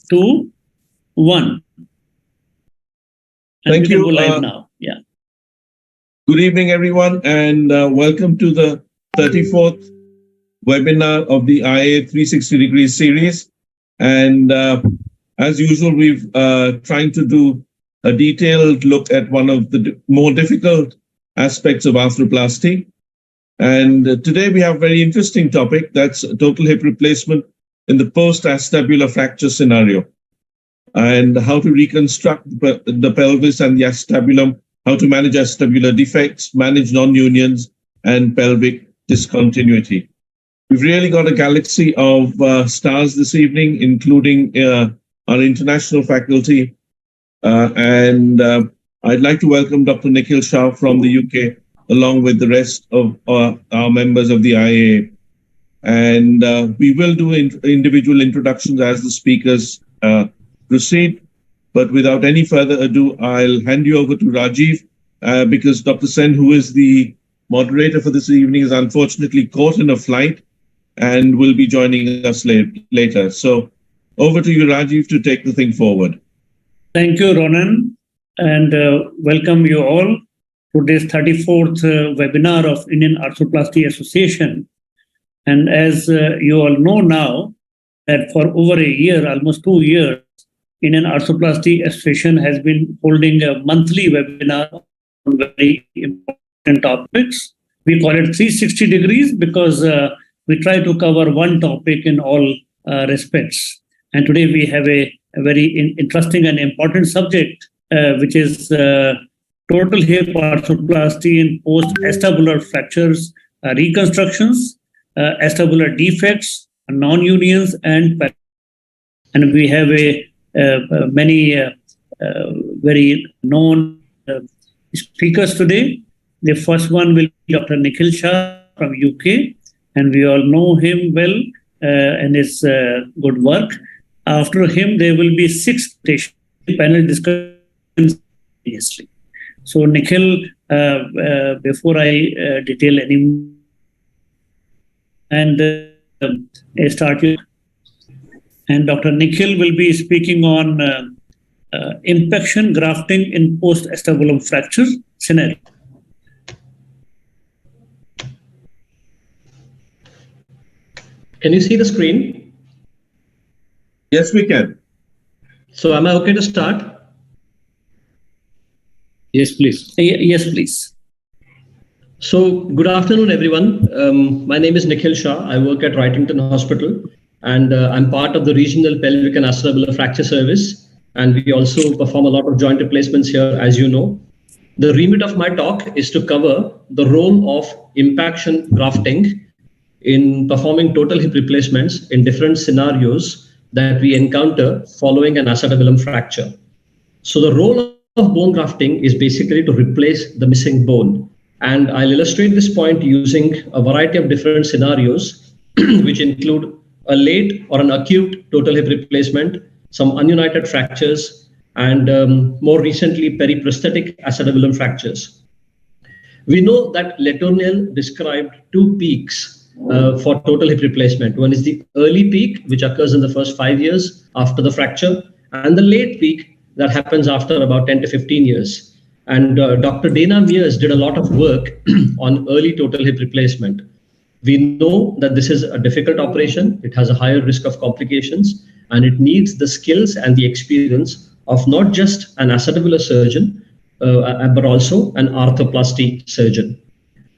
2, 1. Thank you. Go live now. Yeah. Good evening, everyone, and welcome to the 34th webinar of the IA 360 Degrees series. And as usual, we've trying to do a detailed look at one of the more difficult aspects of arthroplasty. And today we have a very interesting topic, that's total hip replacement in the post-acetabular fracture scenario, and how to reconstruct the pelvis and the acetabulum, how to manage acetabular defects, manage non-unions, and pelvic discontinuity. We've really got a galaxy of stars this evening, including our international faculty. And I'd like to welcome Dr. Nikhil Shah from the UK, along with the rest of our members of the IAA. And we will do individual introductions as the speakers proceed. But without any further ado, I'll hand you over to Rajeev, because Dr. Sen, who is the moderator for this evening, is unfortunately caught in a flight and will be joining us later. So over to you, Rajeev, to take the thing forward. Thank you, Ronen, and welcome you all to this 34th webinar of Indian Arthroplasty Association. And as you all know now, that for over a year, almost 2 years, Indian Arthroplasty Association has been holding a monthly webinar on very important topics. We call it 360 degrees because we try to cover one topic in all respects. And today we have a very interesting and important subject, which is total hip arthroplasty in post-acetabular fractures, reconstructions, acetabular defects, non-unions, and we have many very known speakers today. The first one will be Dr. Nikhil Shah from UK, and we all know him well and his good work. After him, there will be 6 panel discussions. So Nikhil, before I detail any and start you. And Dr. Nikhil will be speaking on impaction grafting in post-acetabular fracture scenario. Can you see the screen? Yes, we can. So am I okay to start? Yes, please. Yes, please. So good afternoon, everyone. My name is Nikhil Shah. I work at Wrightington Hospital, and I'm part of the regional pelvic and acetabular fracture service. And we also perform a lot of joint replacements here, as you know. The remit of my talk is to cover the role of impaction grafting in performing total hip replacements in different scenarios that we encounter following an acetabulum fracture. So the role of bone grafting is basically to replace the missing bone. And I'll illustrate this point using a variety of different scenarios, which include a late or an acute total hip replacement, some ununited fractures, and more recently, periprosthetic acetabulum fractures. We know that Letournel described 2 peaks for total hip replacement. One is the early peak, which occurs in the first 5 years after the fracture, and the late peak that happens after about 10 to 15 years. And Dr. Dana Mears did a lot of work on early total hip replacement. We know that this is a difficult operation. It has a higher risk of complications, and it needs the skills and the experience of not just an acetabular surgeon, but also an arthroplasty surgeon.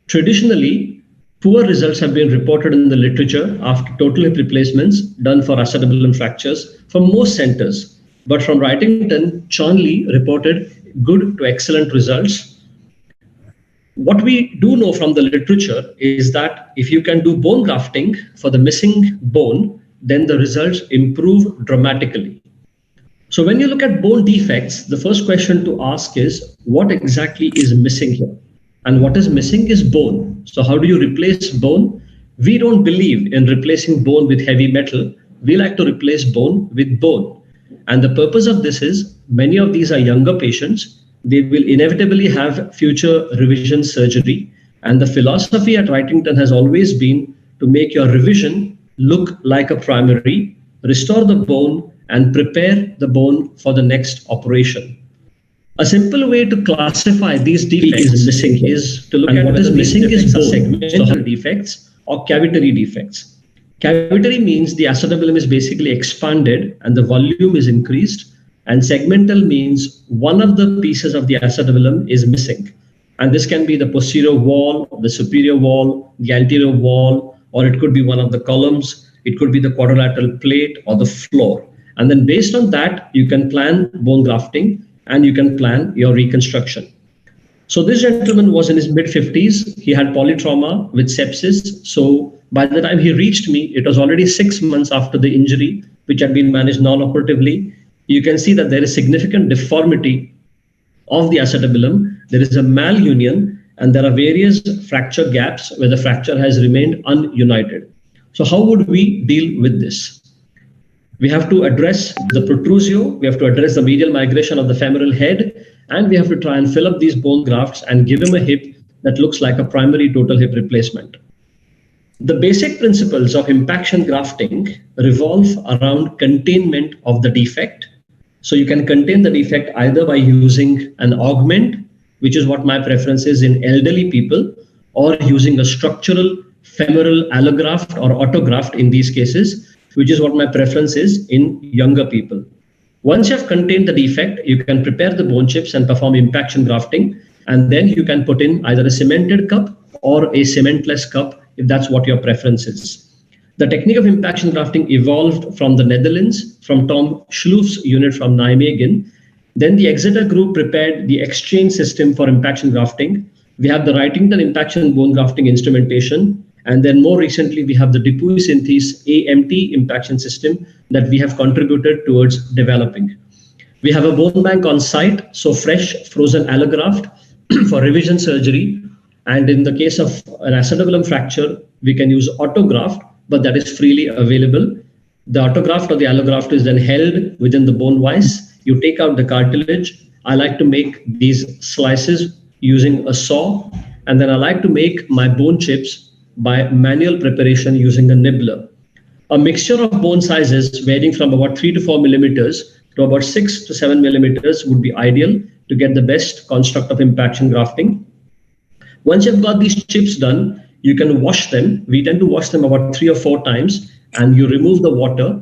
Traditionally, poor results have been reported in the literature after total hip replacements done for acetabulum fractures from most centers. But from Wrightington, Chonley reported good to excellent results. What we do know from the literature is that if you can do bone grafting for the missing bone, then the results improve dramatically. So when you look at bone defects, the first question to ask is, what exactly is missing here? And what is missing is bone. So how do you replace bone? We don't believe in replacing bone with heavy metal. We like to replace bone with bone. And the purpose of this is, many of these are younger patients. They will inevitably have future revision surgery. And the philosophy at Wrightington has always been to make your revision look like a primary, restore the bone, and prepare the bone for the next operation. A simple way to classify these defects missing is to look at what is missing is bone, segmental defects or cavitary defects. Cavitary means the acetabulum is basically expanded and the volume is increased, and segmental means one of the pieces of the acetabulum is missing. And this can be the posterior wall, the superior wall, the anterior wall, or it could be one of the columns, it could be the quadrilateral plate or the floor. And then based on that, you can plan bone grafting and you can plan your reconstruction. So this gentleman was in his mid-50s. He had polytrauma with sepsis. So by the time he reached me, it was already 6 months after the injury, which had been managed non-operatively. You can see that there is significant deformity of the acetabulum. There is a malunion and there are various fracture gaps where the fracture has remained ununited. So how would we deal with this? We have to address the protrusio, we have to address the medial migration of the femoral head, and we have to try and fill up these bone grafts and give him a hip that looks like a primary total hip replacement. The basic principles of impaction grafting revolve around containment of the defect. So you can contain the defect either by using an augment, which is what my preference is in elderly people, or using a structural femoral allograft or autograft in these cases, which is what my preference is in younger people. Once you have contained the defect, you can prepare the bone chips and perform impaction grafting, and then you can put in either a cemented cup or a cementless cup if that's what your preference is. The technique of impaction grafting evolved from the Netherlands, from Tom Schloof's unit from Nijmegen. Then the Exeter group prepared the exchange system for impaction grafting. We have the Wrightington impaction bone grafting instrumentation. And then more recently, we have the Dupuy Synthes AMT impaction system that we have contributed towards developing. We have a bone bank on site, so fresh frozen allograft for revision surgery. And in the case of an acetabulum fracture, we can use autograft, but that is freely available. The autograft or the allograft is then held within the bone vise. You take out the cartilage. I like to make these slices using a saw. And then I like to make my bone chips by manual preparation using a nibbler. A mixture of bone sizes varying from about 3 to 4 millimeters to about 6 to 7 millimeters would be ideal to get the best construct of impaction grafting. Once you've got these chips done, you can wash them. We tend to wash them about 3 or 4 times, and you remove the water.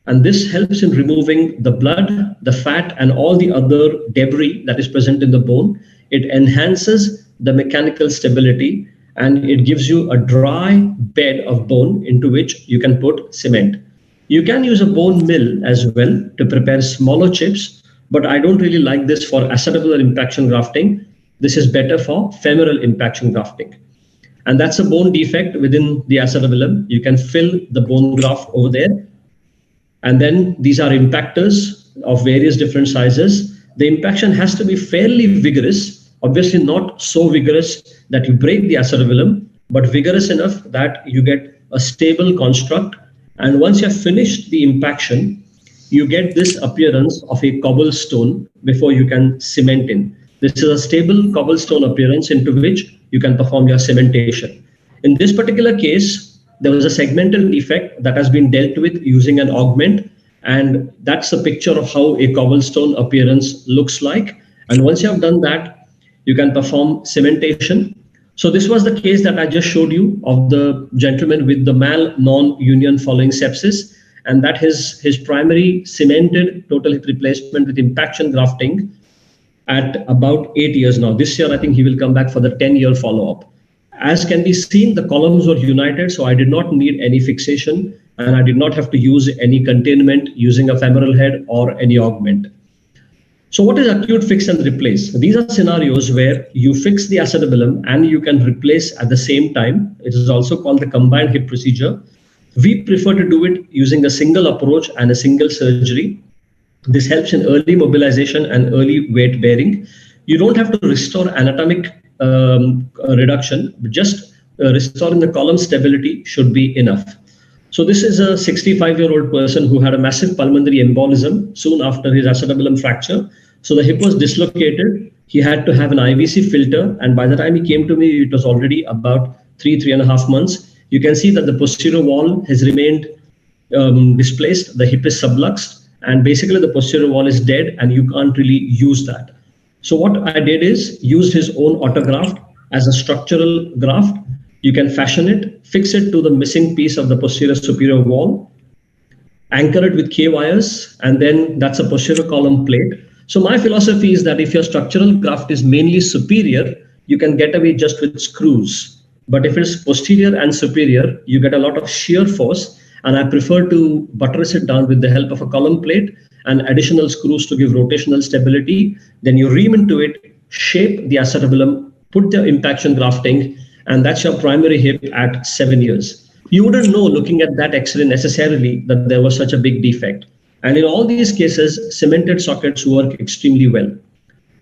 And this helps in removing the blood, the fat, and all the other debris that is present in the bone. It enhances the mechanical stability, and it gives you a dry bed of bone into which you can put cement. You can use a bone mill as well to prepare smaller chips, but I don't really like this for acetabular impaction grafting. This is better for femoral impaction grafting. And that's a bone defect within the acetabulum. You can fill the bone graft over there. And then these are impactors of various different sizes. The impaction has to be fairly vigorous. Obviously not so vigorous that you break the acetabulum, but vigorous enough that you get a stable construct. And once you have finished the impaction, you get this appearance of a cobblestone before you can cement in. This is a stable cobblestone appearance into which you can perform your cementation. In this particular case, there was a segmental defect that has been dealt with using an augment. And that's a picture of how a cobblestone appearance looks like. And once you have done that, you can perform cementation. So this was the case that I just showed you of the gentleman with the mal non-union following sepsis, and that his primary cemented total hip replacement with impaction grafting at about 8 years now. This year, I think he will come back for the 10-year follow-up. As can be seen, the columns were united, so I did not need any fixation, and I did not have to use any containment using a femoral head or any augment. So what is acute fix and replace? These are scenarios where you fix the acetabulum and you can replace at the same time. It is also called the combined hip procedure. We prefer to do it using a single approach and a single surgery. This helps in early mobilization and early weight bearing. You don't have to restore anatomic reduction, but just restoring the column stability should be enough. So this is a 65-year-old person who had a massive pulmonary embolism soon after his acetabulum fracture. So the hip was dislocated. He had to have an IVC filter. And by the time he came to me, it was already about 3.5 months. You can see that the posterior wall has remained displaced. The hip is subluxed. and basically the posterior wall is dead and you can't really use that. So what I did is used his own autograft as a structural graft. You can fashion it, fix it to the missing piece of the posterior superior wall, anchor it with K wires, and then that's a posterior column plate. So my philosophy is that if your structural graft is mainly superior, you can get away just with screws. But if it's posterior and superior, you get a lot of shear force, and I prefer to buttress it down with the help of a column plate and additional screws to give rotational stability. Then you ream into it, shape the acetabulum, put the impaction grafting, and that's your primary hip at 7 years. You wouldn't know looking at that X-ray necessarily that there was such a big defect. And in all these cases, cemented sockets work extremely well.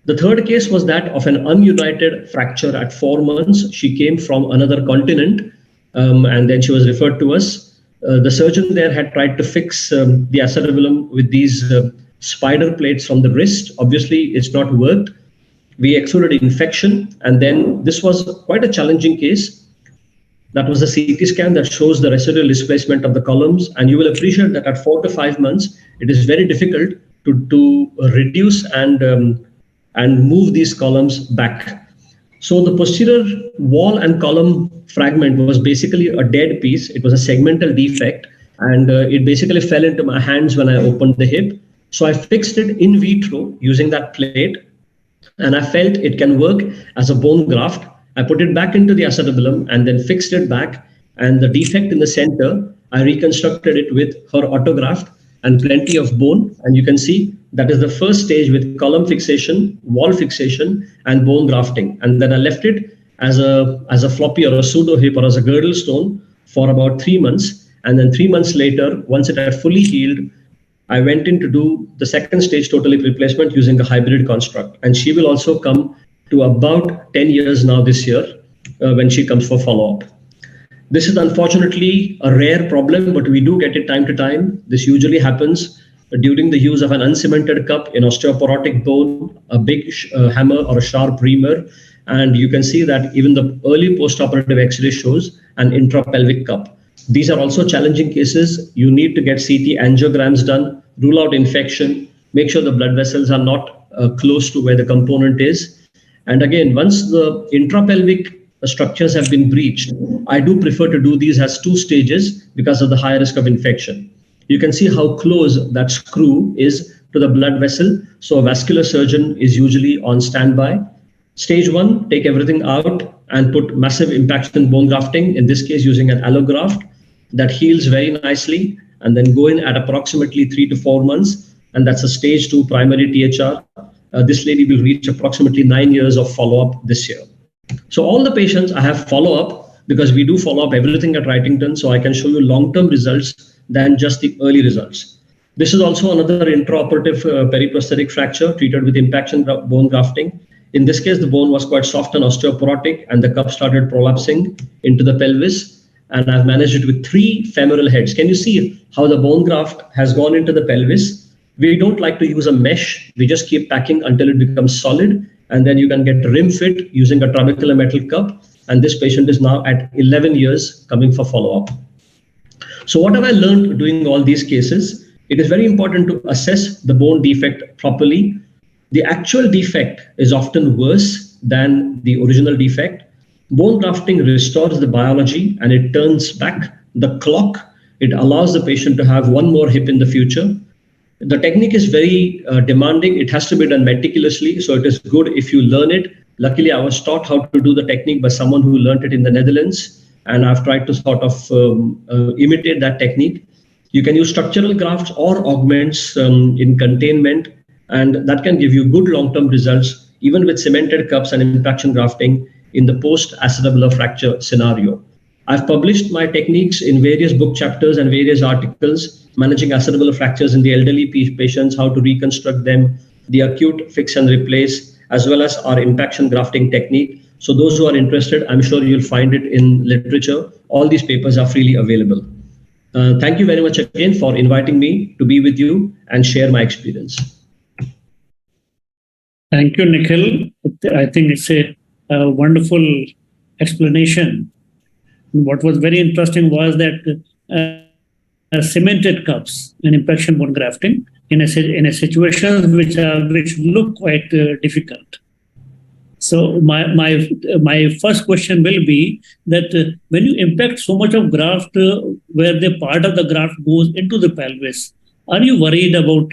The third case was that of an ununited fracture at 4 months. She came from another continent, and then she was referred to us. The surgeon there had tried to fix the acetabulum with these spider plates from the wrist. Obviously, it's not worked. We excluded infection, and then this was quite a challenging case. That was a CT scan that shows the residual displacement of the columns, and you will appreciate that at 4 to 5 months, it is very difficult to reduce and move these columns back. So the posterior wall and column fragment was basically a dead piece. It was a segmental defect, and it basically fell into my hands when I opened the hip. So I fixed it in vitro using that plate, and I felt it can work as a bone graft. I put it back into the acetabulum and then fixed it back. And the defect in the center, I reconstructed it with her autograft and plenty of bone. And you can see that is the first stage with column fixation, wall fixation, and bone grafting. And then I left it as a floppy or a pseudo hip or as a girdle stone for about 3 months. And then 3 months later, once it had fully healed, I went in to do the second stage total hip replacement using a hybrid construct. And she will also come to about 10 years now this year when she comes for follow-up. This is unfortunately a rare problem, but we do get it time to time. This usually happens during the use of an uncemented cup in osteoporotic bone, a big hammer or a sharp reamer. And you can see that even the early post-operative X-ray shows an intrapelvic cup. These are also challenging cases. You need to get CT angiograms done, rule out infection, make sure the blood vessels are not close to where the component is. And again, once the intrapelvic structures have been breached, I do prefer to do these as 2 stages because of the high risk of infection. You can see how close that screw is to the blood vessel. So a vascular surgeon is usually on standby. Stage 1, take everything out and put massive impaction bone grafting, in this case using an allograft that heals very nicely, and then go in at approximately 3 to 4 months. And that's a stage 2 primary THR. This lady will reach approximately 9 years of follow-up this year. So all the patients I have follow-up because we do follow up everything at Wrightington, so I can show you long-term results than just the early results. This is also another intraoperative periprosthetic fracture treated with impaction bone grafting. In this case, the bone was quite soft and osteoporotic, and the cup started prolapsing into the pelvis. And I've managed it with 3 femoral heads. Can you see how the bone graft has gone into the pelvis? We don't like to use a mesh. We just keep packing until it becomes solid. And then you can get rim fit using a trabecular metal cup. And this patient is now at 11 years coming for follow-up. So what have I learned doing all these cases? It is very important to assess the bone defect properly. The actual defect is often worse than the original defect. Bone grafting restores the biology and it turns back the clock. It allows the patient to have one more hip in the future. The technique is very demanding. It has to be done meticulously. So it is good if you learn it. Luckily, I was taught how to do the technique by someone who learned it in the Netherlands. And I've tried to sort of imitate that technique. You can use structural grafts or augments in containment. And that can give you good long-term results, even with cemented cups and impaction grafting in the post-acetabular fracture scenario. I've published my techniques in various book chapters and various articles, managing acetabular fractures in the elderly patients, how to reconstruct them, the acute fix and replace, as well as our impaction grafting technique. So those who are interested, I'm sure you'll find it in literature. All these papers are freely available. Thank you very much again for inviting me to be with you and share my experience. Thank you, Nikhil. I think it's a wonderful explanation. What was very interesting was that cemented cups and impaction bone grafting in a situation which look quite difficult. So my first question will be that when you impact so much of graft where the part of the graft goes into the pelvis, are you worried about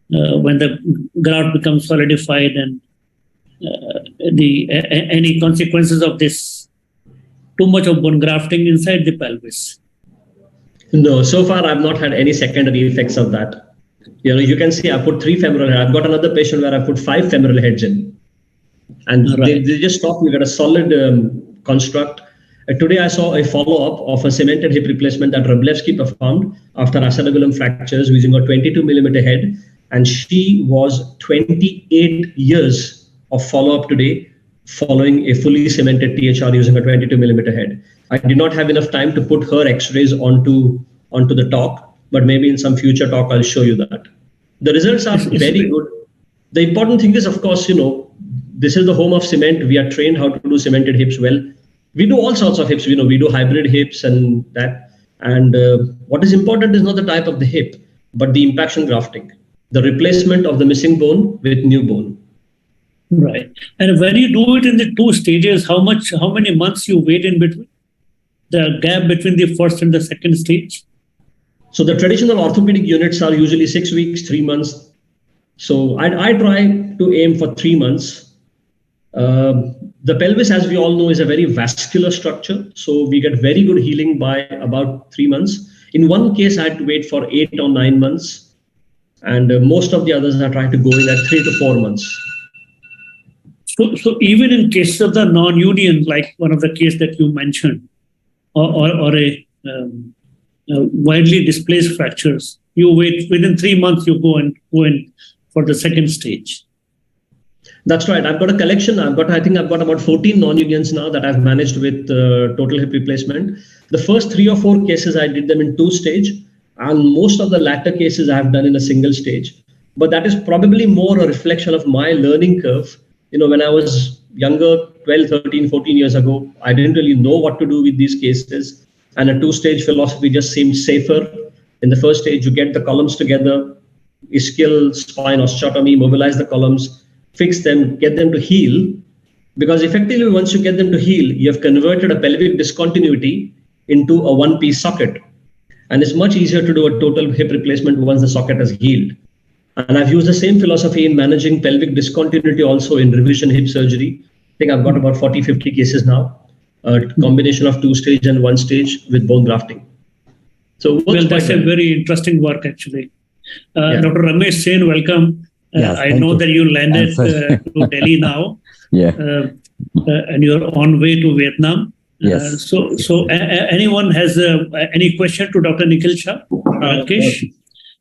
when the graft becomes solidified and any consequences of this too much of bone grafting inside the pelvis? No, so far I've not had any secondary effects of that. You can see I put 3 femoral heads. I've got another patient where I put 5 femoral heads in. And they just stopped. We got a solid construct. Today I saw a follow-up of a cemented hip replacement that Wroblewski performed after acetabulum fractures using a 22 millimeter head. And she was 28 years of follow-up today following a fully cemented THR using a 22 millimeter head. I did not have enough time to put her x-rays onto the talk, but maybe in some future talk I'll show you that. The results are very good. The important thing is, of course, this is the home of cement. We are trained how to do cemented hips well. We do all sorts of hips. We do hybrid hips and that. And what is important is not the type of the hip, but the impaction grafting, the replacement of the missing bone with new bone. Right. And when you do it in the 2 stages, how many months you wait in between? The gap between the first and the second stage? So the traditional orthopedic units are usually 6 weeks, 3 months. So I try to aim for 3 months. The pelvis, as we all know, is a very vascular structure. So we get very good healing by about 3 months. In one case, I had to wait for 8 or 9 months. And most of the others I try to go in at 3 to 4 months. So even in cases of the non-union, like one of the cases that you mentioned, or a widely displaced fractures, you wait within 3 months, you go in for the second stage. That's right. I've got a collection. I think I've got about 14 non-unions now that I've managed with total hip replacement. The first 3 or 4 cases, I did them in 2 stage. And most of the latter cases I have done in a single stage. But that is probably more a reflection of my learning curve. When I was younger, 12, 13, 14 years ago, I didn't really know what to do with these cases. And a 2-stage philosophy just seemed safer. In the first stage, you get the columns together, ischial spine osteotomy, mobilize the columns, fix them, get them to heal. Because effectively, once you get them to heal, you have converted a pelvic discontinuity into a one-piece socket. And it's much easier to do a total hip replacement once the socket has healed. And I've used the same philosophy in managing pelvic discontinuity also in revision hip surgery. I think I've got about 40, 50 cases now. A combination of 2-stage and 1-stage with bone grafting. So that's a very interesting work, actually. Dr. Ramesh Sen, welcome. I know that you landed to Delhi now. And you're on way to Vietnam. Yes. So anyone has any question to Dr. Nikhil Shah? Rakesh?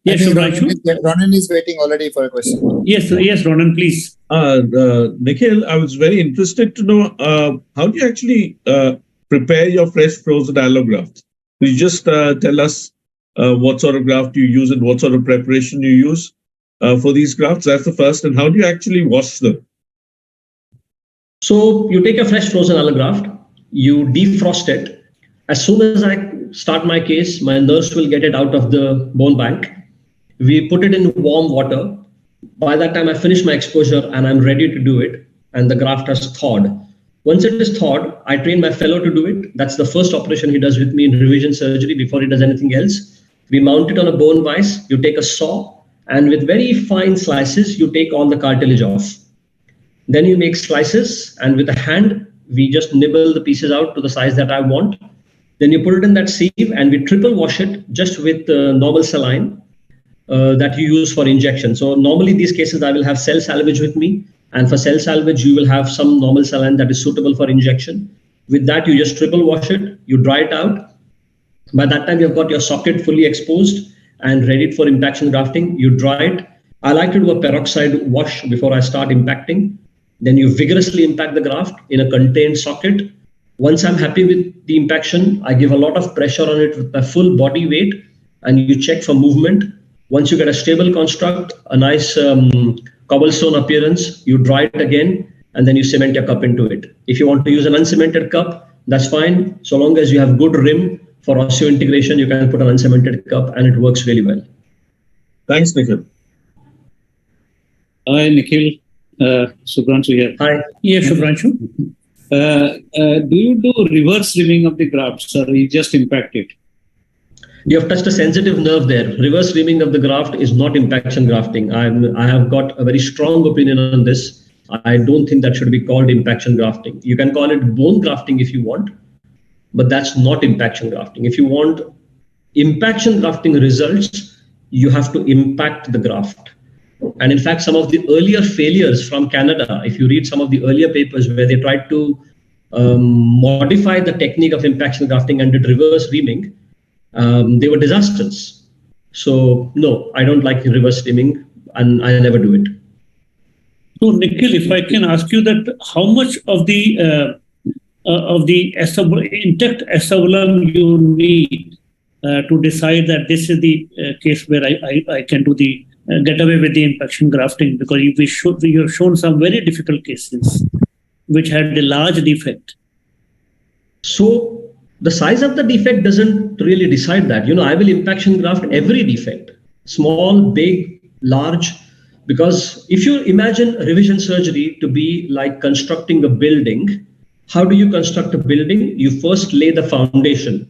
Yes, Ronen is waiting already for a question. Yes, Ronen, please. Nikhil, I was very interested to know how do you actually prepare your fresh frozen allograft? Could you just tell us what sort of graft you use and what sort of preparation you use for these grafts? That's the first. And how do you actually wash them? So you take a fresh frozen allograft, you defrost it. As soon as I start my case, my nurse will get it out of the bone bank. We put it in warm water. By that time, I finish my exposure and I'm ready to do it. And the graft has thawed. Once it is thawed, I train my fellow to do it. That's the first operation he does with me in revision surgery before he does anything else. We mount it on a bone vise. You take a saw and with very fine slices, you take all the cartilage off. Then you make slices and with a hand, we just nibble the pieces out to the size that I want. Then you put it in that sieve and we triple wash it just with normal saline that you use for injection. So normally these cases, I will have cell salvage with me. And for cell salvage, you will have some normal saline that is suitable for injection. With that, you just triple wash it. You dry it out. By that time, you've got your socket fully exposed and ready for impaction grafting. You dry it. I like to do a peroxide wash before I start impacting. Then you vigorously impact the graft in a contained socket. Once I'm happy with the impaction, I give a lot of pressure on it with my full body weight and you check for movement. Once you get a stable construct, a nice cobblestone appearance, you dry it again and then you cement your cup into it. If you want to use an uncemented cup, that's fine. So long as you have good rim For osseointegration, you can put an uncemented cup and it works really well. Thanks, Nikhil. Hi, Nikhil. Subhranshu here. Hi. Yeah, Subhranshu. Do you do reverse reaming of the grafts or you just impact it? You have touched a sensitive nerve there. Reverse reaming of the graft is not impaction grafting. I have got a very strong opinion on this. I don't think that should be called impaction grafting. You can call it bone grafting if you want, but that's not impaction grafting. If you want impaction grafting results, you have to impact the graft. And in fact, some of the earlier failures from Canada, if you read some of the earlier papers where they tried to modify the technique of impaction grafting and did reverse reaming, they were disasters. So no, I don't like reverse reaming and I never do it. So Nikhil, if I can ask you that, how much of the intact acetabulum you need to decide that this is the case where I can do the get away with the impaction grafting, because you have shown some very difficult cases which had a large defect. So the size of the defect doesn't really decide that. I will impaction graft every defect, small, big, large, because if you imagine revision surgery to be like constructing a building, how do you construct a building? You first lay the foundation.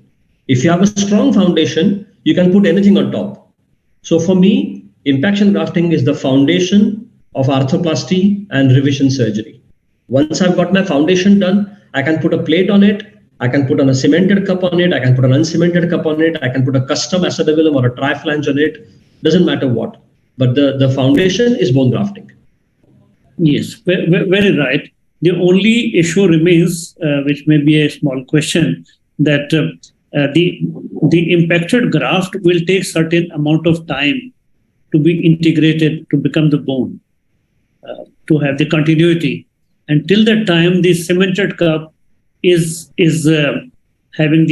If you have a strong foundation, you can put anything on top. So for me, impaction grafting is the foundation of arthroplasty and revision surgery. Once I've got my foundation done, I can put a plate on it, I can put on a cemented cup on it, I can put an uncemented cup on it, I can put a custom acetabulum or a tri-flange on it, doesn't matter what. But the foundation is bone grafting. Yes, very right. The only issue remains, which may be a small question, that the impacted graft will take certain amount of time to be integrated to become the bone, to have the continuity. Until that time, the cemented cup is having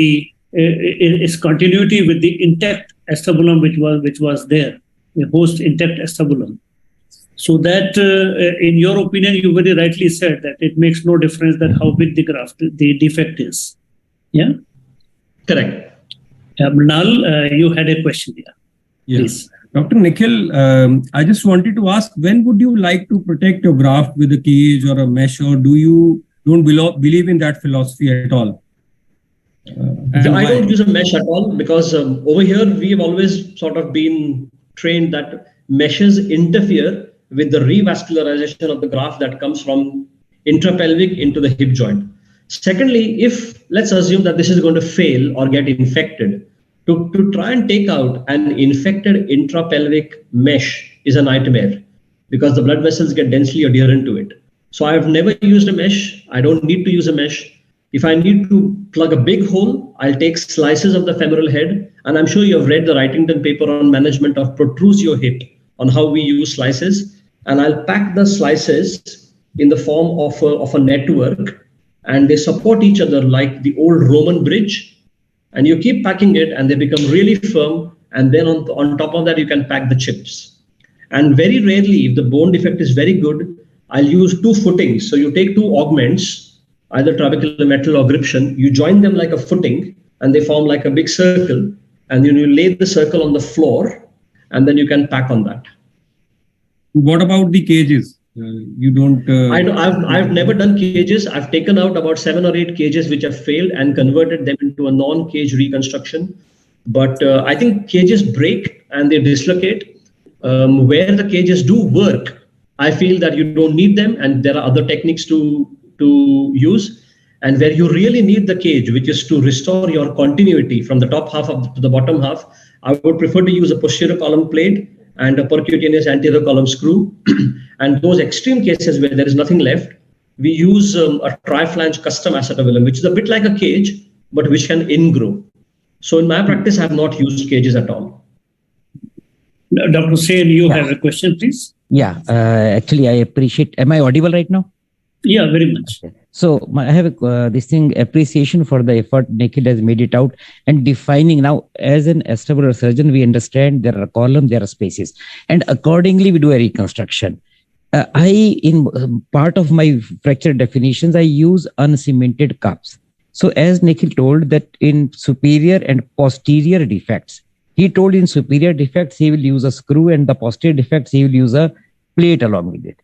its continuity with the intact acetabulum which was there, the host intact acetabulum. So that, in your opinion, you very rightly said that it makes no difference that how big the defect is. Yeah? Correct. Mrinal, you had a question here. Yeah. Please. Dr. Nikhil, I just wanted to ask, when would you like to protect your graft with a cage or a mesh, or do you don't believe in that philosophy at all? I don't use a mesh at all, because over here we have always sort of been trained that meshes interfere with the revascularization of the graft that comes from intrapelvic into the hip joint. Secondly, if let's assume that this is going to fail or get infected, to try and take out an infected intrapelvic mesh is a nightmare, because the blood vessels get densely adherent to it. So I've never used a mesh. I don't need to use a mesh. If I need to plug a big hole, I'll take slices of the femoral head. And I'm sure you have read the Wrightington paper on management of protrusio hip on how we use slices. And I'll pack the slices in the form of a network, and they support each other like the old Roman bridge. And you keep packing it and they become really firm. And then on top of that, you can pack the chips. And very rarely, if the bone defect is very good, I'll use two footings. So you take two augments, either trabecular metal or gription, you join them like a footing and they form like a big circle. And then you lay the circle on the floor and then you can pack on that. What about the cages? You don't... I've never done cages. I've taken out about 7 or 8 cages which have failed and converted them into a non-cage reconstruction. But I think cages break and they dislocate. Where the cages do work, I feel that you don't need them and there are other techniques to use. And where you really need the cage, which is to restore your continuity from the top half to the bottom half, I would prefer to use a posterior column plate and a percutaneous anterior column screw. And those extreme cases where there is nothing left, we use a tri-flange custom acetabulum, which is a bit like a cage, but which can ingrow. So in my practice, I have not used cages at all. Dr. Sen, you have a question, please? Yeah, actually, I appreciate. Am I audible right now? Yeah, very much. So I have appreciation for the effort Nikhil has made it out and defining. Now, as an acetabular surgeon, we understand there are columns, there are spaces, and accordingly we do a reconstruction. In part of my fracture definitions, I use uncemented cups. So as Nikhil told that in superior and posterior defects, he told in superior defects, he will use a screw, and the posterior defects, he will use a plate along with it.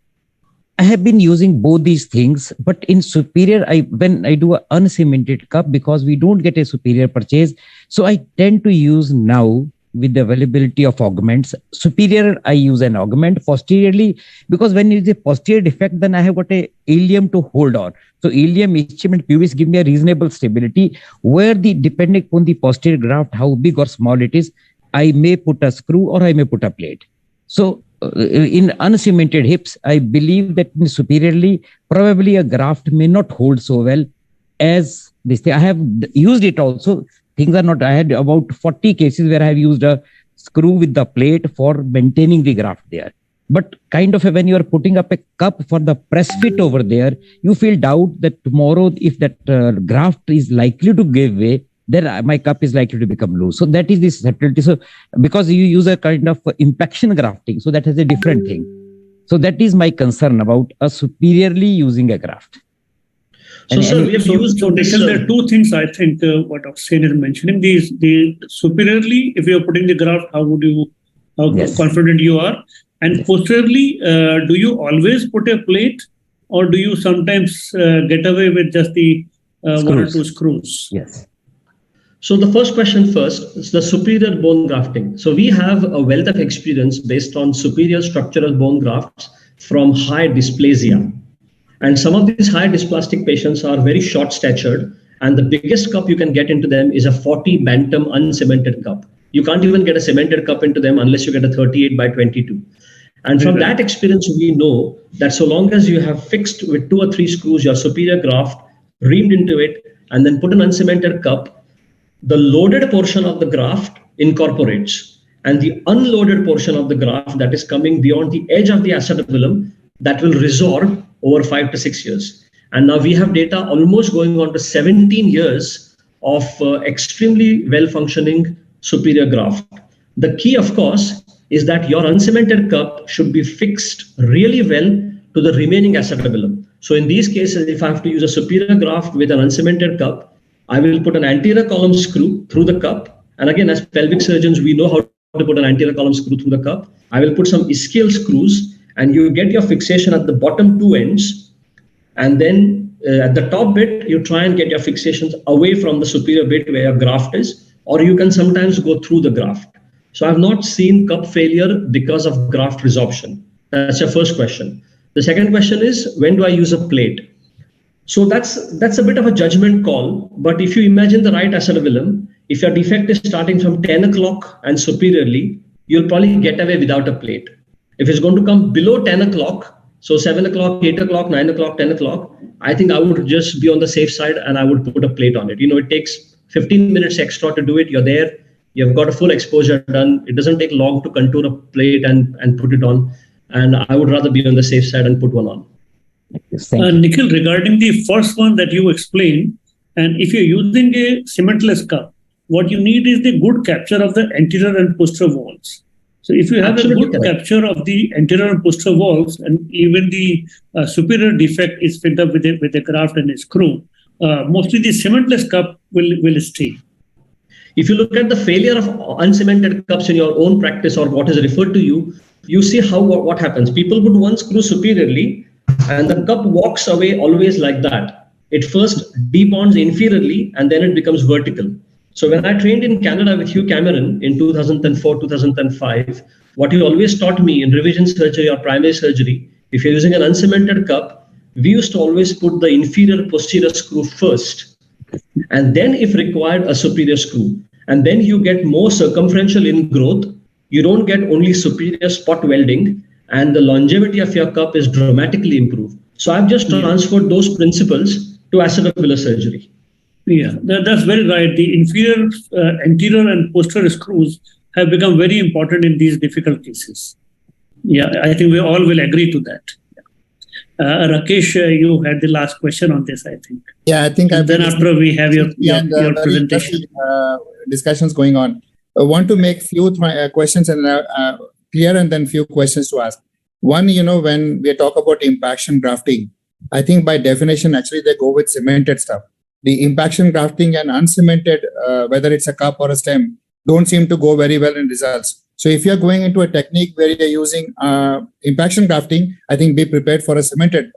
I have been using both these things, but in superior, when I do an uncemented cup, because we don't get a superior purchase, so I tend to use now with the availability of augments. Superior, I use an augment. Posteriorly, because when it is a posterior defect, then I have got a ilium to hold on. So ilium, ischium, and pubis give me a reasonable stability, where depending on the posterior graft, how big or small it is, I may put a screw or I may put a plate. So in uncemented hips, I believe that in superiorly, probably a graft may not hold so well as this thing. I have used it also. Things are not, I had about 40 cases where I have used a screw with the plate for maintaining the graft there. But kind of when you are putting up a cup for the press fit over there, you feel doubt that tomorrow, if that graft is likely to give way, then my cup is likely to become loose. So that is this subtlety. So because you use a kind of impaction grafting, so that has a different thing. So that is my concern about a superiorly using a graft. So, sir, we have used Nikhil, there are two things I think what Akshay is mentioning. The superiorly, if you are putting the graft, how confident you are? And posteriorly, do you always put a plate, or do you sometimes get away with just the one or two screws? Yes. So the first question first is the superior bone grafting. So we have a wealth of experience based on superior structural bone grafts from high dysplasia. And some of these high dysplastic patients are very short statured, and the biggest cup you can get into them is a 40 bantam uncemented cup. You can't even get a cemented cup into them unless you get a 38 by 22. And from that experience, we know that so long as you have fixed with 2 or 3 screws your superior graft, reamed into it, and then put an uncemented cup, the loaded portion of the graft incorporates, and the unloaded portion of the graft that is coming beyond the edge of the acetabulum, that will resorb over 5 to 6 years. And now we have data almost going on to 17 years of extremely well-functioning superior graft. The key, of course, is that your uncemented cup should be fixed really well to the remaining acetabulum. So in these cases, if I have to use a superior graft with an uncemented cup, I will put an anterior column screw through the cup. And again, as pelvic surgeons, we know how to put an anterior column screw through the cup. I will put some ischial screws, and you get your fixation at the bottom 2 ends. And then at the top bit, you try and get your fixations away from the superior bit where your graft is, or you can sometimes go through the graft. So I've not seen cup failure because of graft resorption. That's your first question. The second question is, when do I use a plate? So that's a bit of a judgment call. But if you imagine the right acetabulum, if your defect is starting from 10 o'clock and superiorly, you'll probably get away without a plate. If it's going to come below 10 o'clock, so 7 o'clock, 8 o'clock, 9 o'clock, 10 o'clock, I think I would just be on the safe side and I would put a plate on it. It takes 15 minutes extra to do it. You're there. You've got a full exposure done. It doesn't take long to contour a plate and put it on. And I would rather be on the safe side and put one on. Nikhil, regarding the first one that you explained, and if you're using a cementless cup, what you need is the good capture of the anterior and posterior walls. So if you have a good capture of the anterior and posterior walls, and even the superior defect is filled up with a graft and a screw, mostly the cementless cup will stay. If you look at the failure of uncemented cups in your own practice or what is referred to you, you see what happens. People put one screw superiorly and the cup walks away always like that. It first debonds inferiorly and then it becomes vertical. So when I trained in Canada with Hugh Cameron in 2004, 2005, what he always taught me in revision surgery or primary surgery, if you're using an uncemented cup, we used to always put the inferior posterior screw first. And then if required, a superior screw. And then you get more circumferential ingrowth. You don't get only superior spot welding, and the longevity of your cup is dramatically improved. So I've just transferred those principles to acetabular surgery. Yeah, that's very right. The inferior, anterior and posterior screws have become very important in these difficult cases. Yeah, I think we all will agree to that. Rakesh, you had the last question on this, I think. Yeah, I think. And then after we have your presentation. Discussions going on. I want to make few questions and clear, and then few questions to ask. One, when we talk about impaction grafting, I think by definition, actually they go with cemented stuff. the impaction grafting and uncemented, whether it's a cup or a stem, don't seem to go very well in results. So if you're going into a technique where you're using impaction grafting, I think be prepared for a cemented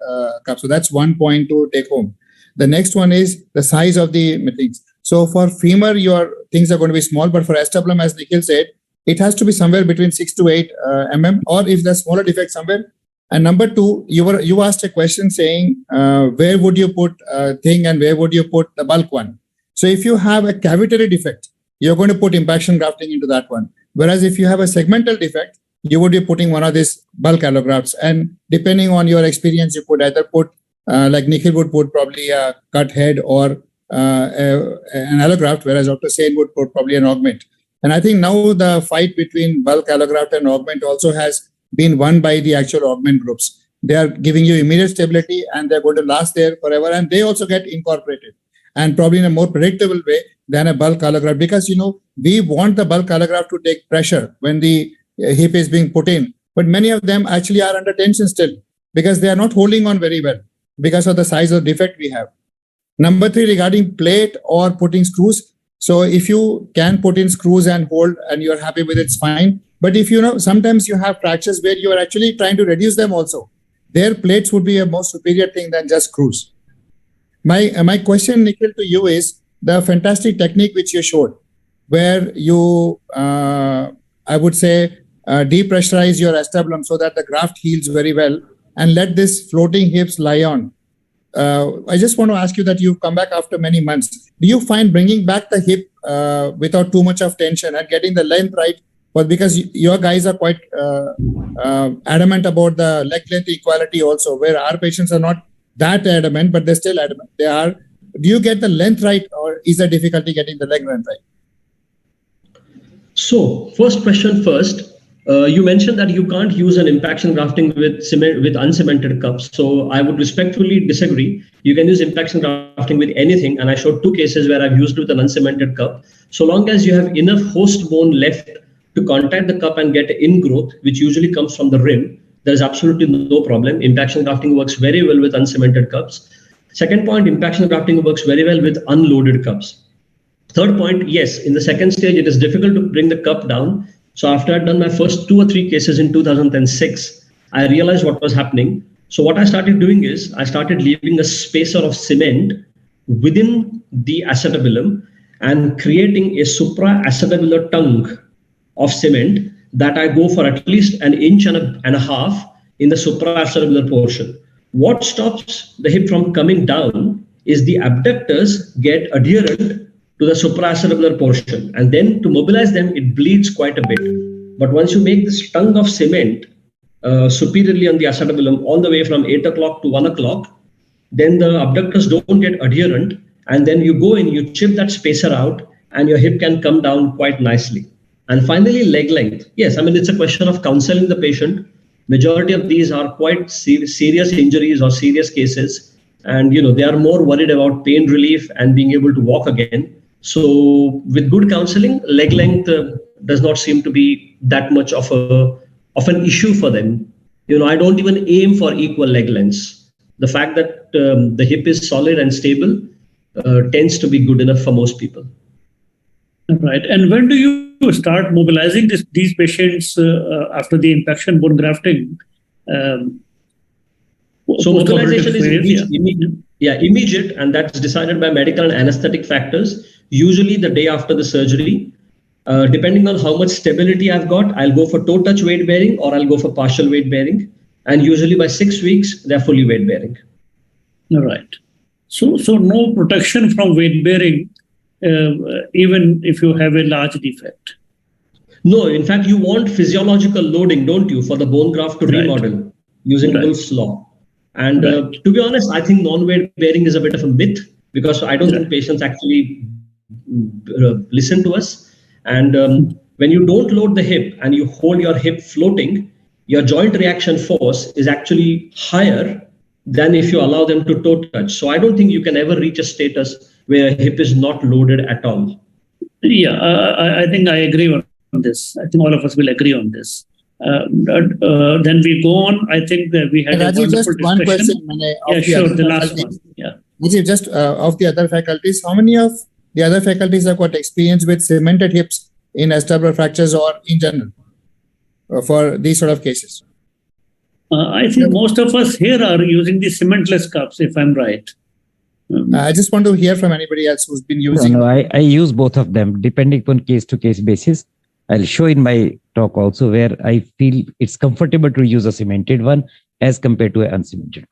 cup. So that's one point to take home. The next one is the size of the things. So for femur, your things are going to be small, but for acetabulum, as Nikhil said, it has to be somewhere between 6 to 8 mm, or if there's smaller defect somewhere. And number two, you asked a question saying, where would you put a thing and where would you put the bulk one? So if you have a cavitary defect, you're going to put impaction grafting into that one. Whereas if you have a segmental defect, you would be putting one of these bulk allografts. And depending on your experience, you could either put, like Nikhil would put probably a cut head or an allograft, whereas Dr. Sen would put probably an augment. And I think now the fight between bulk allograft and augment also has been won by the actual augment groups. They are giving you immediate stability and they're going to last there forever. And they also get incorporated and probably in a more predictable way than a bulk allograft, because, we want the bulk allograft to take pressure when the hip is being put in. But many of them actually are under tension still because they are not holding on very well because of the size of defect we have. Number three, regarding plate or putting screws. So if you can put in screws and hold and you're happy with it, it's fine. But if sometimes you have fractures where you are actually trying to reduce them also, their plates would be a more superior thing than just screws. My question, Nikhil, to you is the fantastic technique which you showed, where you, I would say, depressurize your acetabulum so that the graft heals very well and let this floating hips lie on. I just want to ask you that you've come back after many months. Do you find bringing back the hip without too much of tension and getting the length right? Well, because your guys are quite adamant about the leg length equality also, where our patients are not that adamant, but they're still adamant. They are. Do you get the length right, or is there difficulty getting the leg length right? So, first question first. You mentioned that you can't use an impaction grafting with uncemented cups. So I would respectfully disagree. You can use impaction grafting with anything. And I showed 2 cases where I've used with an uncemented cup. So long as you have enough host bone left to contact the cup and get ingrowth, which usually comes from the rim, there is absolutely no problem. Impaction grafting works very well with uncemented cups. Second point, impaction grafting works very well with unloaded cups. Third point, yes, in the second stage, it is difficult to bring the cup down. So after I'd done my first 2 or 3 cases in 2006, I realized what was happening. So what I started doing is I started leaving a spacer of cement within the acetabulum and creating a supraacetabular tongue of cement that I go for at least an inch and a half in the supraacetabular portion. What stops the hip from coming down is the abductors get adherent to the supraacetabular portion, and then to mobilize them, it bleeds quite a bit. But once you make this tongue of cement superiorly on the acetabulum all the way from 8 o'clock to 1 o'clock, then the abductors don't get adherent, and then you go in, you chip that spacer out, and your hip can come down quite nicely. And finally, leg length. Yes, I mean, it's a question of counseling the patient. Majority of these are quite serious injuries or serious cases. And, they are more worried about pain relief and being able to walk again. So with good counseling, leg length does not seem to be that much of an issue for them. I don't even aim for equal leg lengths. The fact that the hip is solid and stable tends to be good enough for most people. Right. And when do you start mobilizing these patients after the impaction bone grafting? So mobilization is immediate, and that's decided by medical and anesthetic factors, usually the day after the surgery. Depending on how much stability I've got, I'll go for toe touch weight bearing or I'll go for partial weight bearing. And usually by 6 weeks, they're fully weight bearing. All right. So no protection from weight bearing, even if you have a large defect. No, in fact, you want physiological loading, don't you, for the bone graft to remodel using Wolff's law. And to be honest, I think non-weight bearing is a bit of a myth because I don't think patients actually listen to us. And when you don't load the hip and you hold your hip floating, your joint reaction force is actually higher than if you allow them to toe touch. So I don't think you can ever reach a status where a hip is not loaded at all. Yeah, I think I agree on this. I think all of us will agree on this. Then we go on. I think that we had Rajeev, a wonderful just one discussion. question. Yeah, sure. The last one. Yeah. Rajeev, just of the other faculties, how many of the other faculties have got experience with cemented hips in acetabular fractures or in general for these sort of cases? I think most of us here are using the cementless cups, if I'm right. I just want to hear from anybody else who's been using. No, I use both of them depending upon case-to-case basis. I'll show in my talk also where I feel it's comfortable to use a cemented one as compared to an uncemented.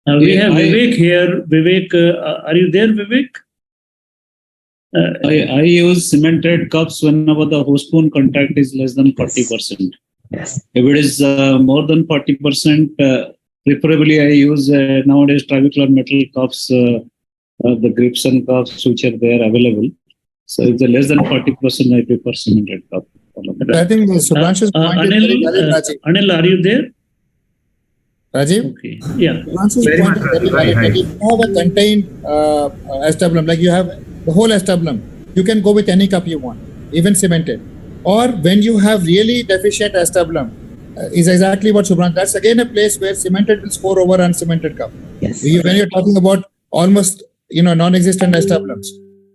We have Vivek here. Vivek, are you there, Vivek? I use cemented cups whenever the host bone contact is less than 40%. Yes. If it is more than 40%, preferably I use nowadays trabecular metal cups, the grips and cups which are there available. So if they're less than 40%, I prefer cemented cup. I think Subhanshu's point is very valid, Rajeev. Anil, are you there? Rajeev? Okay. Yeah. Subhanshu's point is very valid. That if you have a contained acetabulum, like you have the whole acetabulum, you can go with any cup you want, even cemented. Or when you have really deficient acetabulum, is exactly what Subhanshu. That's again a place where cemented will score over uncemented cup. Yes. When you're talking about almost non-existent acetabulums.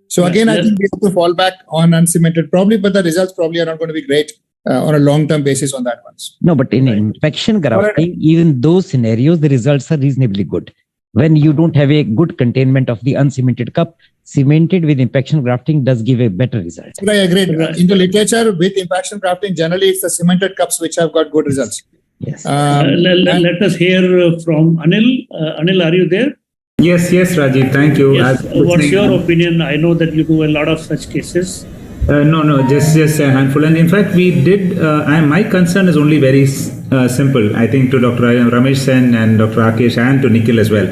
So again, I think we have to fall back on uncemented probably, but the results probably are not going to be great on a long-term basis on that one. No, but in impaction grafting, even those scenarios, the results are reasonably good. When you don't have a good containment of the uncemented cup, cemented with impaction grafting does give a better result. I agree. In the literature, with impaction grafting, generally it's the cemented cups which have got good results. Yes. Let us hear from Anil. Anil, are you there? Yes, Rajeev. Thank you. Yes. What's your opinion? I know that you do a lot of such cases. No, just a handful. And in fact, we did, my concern is only very simple, I think, to Dr. Ramesh Sen and Dr. Rakesh and to Nikhil as well.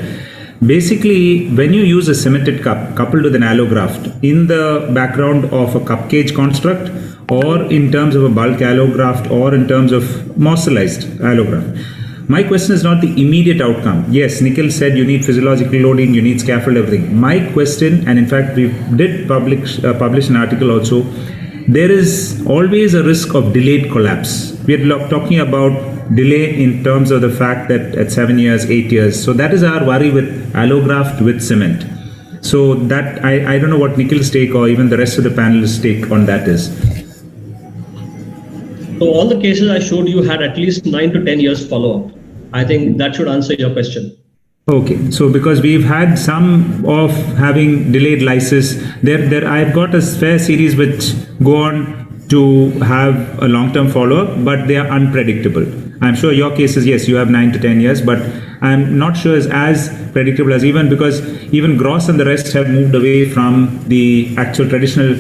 Basically, when you use a cemented cup coupled with an allograft in the background of a cup cage construct or in terms of a bulk allograft or in terms of mosselized allograft, my question is not the immediate outcome. Yes, Nikhil said you need physiological loading, you need scaffold, everything. My question, and in fact we did publish an article also, there is always a risk of delayed collapse. We are talking about delay in terms of the fact that at 7 years, 8 years. So that is our worry with allograft with cement. So that I don't know what Nikhil's take or even the rest of the panelists' take on that is. So all the cases I showed you had at least 9 to 10 years follow-up. I think that should answer your question. Okay, so because we've had some of having delayed lysis, there I've got a fair series which go on to have a long-term follow-up, but they are unpredictable. I'm sure your cases, yes, you have 9 to 10 years, but I'm not sure is as predictable as because even Gross and the rest have moved away from the actual traditional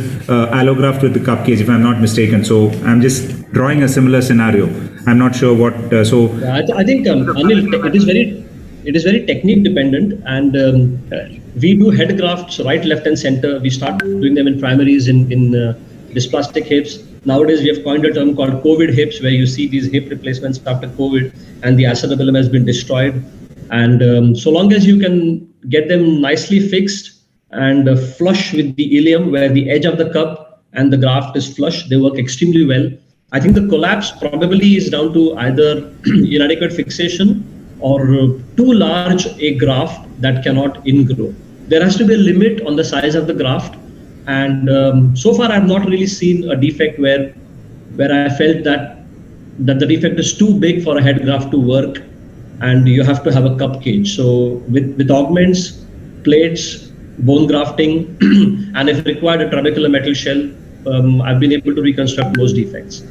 allograft with the cup cage, if I'm not mistaken. So I'm just drawing a similar scenario. I'm not sure what. I think Anil, it is very technique dependent, and we do head grafts right, left, and center. We start doing them in primaries in dysplastic hips. Nowadays, we have coined a term called COVID hips, where you see these hip replacements after COVID, and the acetabulum has been destroyed. And so long as you can get them nicely fixed and flush with the ilium, where the edge of the cup and the graft is flush, they work extremely well. I think the collapse probably is down to either inadequate fixation or too large a graft that cannot ingrow. There has to be a limit on the size of the graft. And so far, I have not really seen a defect where I felt that the defect is too big for a head graft to work, and you have to have a cup cage. So with augments, plates, bone grafting, and if required, a trabecular metal shell, I've been able to reconstruct most defects.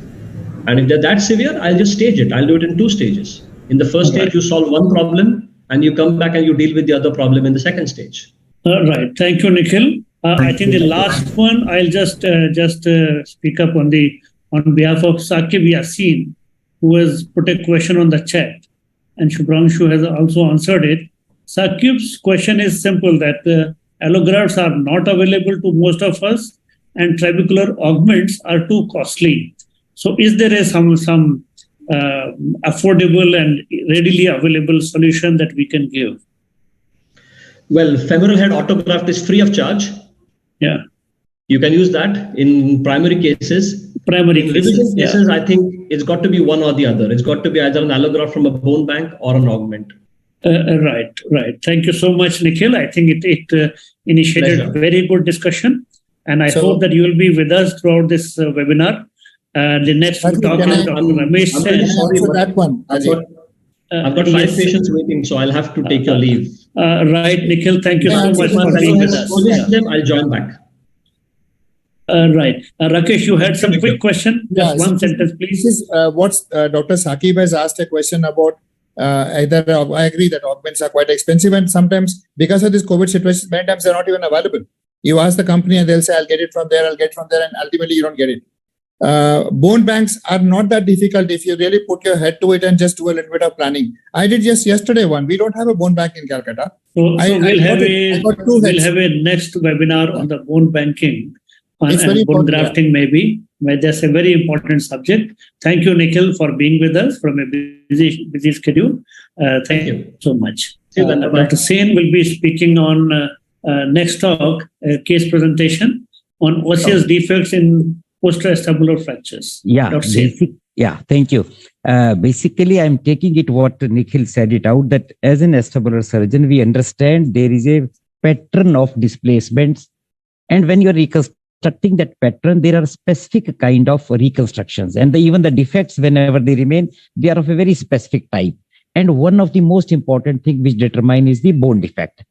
And if they're that severe, I'll just stage it. I'll do it in 2 stages. In the first stage, you solve one problem, and you come back and you deal with the other problem in the second stage. Right. Thank you, Nikhil. I think the last one, I'll just speak up on behalf of Saqib Yassin, who has put a question on the chat, and Shubhranshu has also answered it. Saqib's question is simple, that allografts are not available to most of us, and trabecular augments are too costly. So is there some affordable and readily available solution that we can give? Well, femoral head autograft is free of charge. Yeah. You can use that in primary cases. Cases, I think it's got to be one or the other. It's got to be either an allograft from a bone bank or an augment. Right. Thank you so much, Nikhil. I think it initiated Pleasure. very good discussion, and I So- hope that you will be with us throughout this webinar. The next to Rajeev, talk can is I- Dr. I'm- Ramesh I'm Sen. really Can I sorry, answer but that one, Rajeev? I've got 5 Yes. patients waiting, so I'll have to take your leave. Right, Nikhil. Thank you Yeah, so answer much them. for Once being I with us. finish them, I'll join back. Right. Rakesh, you had some quick question. Just Yeah, one so sentence, This please. is what Dr. Saqib has asked a question about. Either I agree that augments are quite expensive, and sometimes because of this COVID situation, many times they're not even available. You ask the company and they'll say, "I'll get it from there, I'll get it from there," and ultimately you don't get it. Bone banks are not that difficult if you really put your head to it and just do a little bit of planning. I did just yesterday one. We don't have a bone bank in Calcutta. So we'll have I got two we'll heads. have a next webinar on the bone banking It's very and bone important, yeah. grafting, maybe. But that's a very important subject. Thank you, Nikhil, for being with us from a busy schedule. Thank you so much. See you then. Bye-bye. Dr. Sen will be speaking on next talk, a case presentation on osseous defects in post-acetabular fractures. Yeah, Dr. Sen. thank you. Basically, I'm taking it what Nikhil said it out, that as an acetabular surgeon, we understand there is a pattern of displacements. And when you're reconstructing that pattern, there are specific kind of reconstructions. And even the defects, whenever they remain, they are of a very specific type. And one of the most important thing which determine is the bone defect.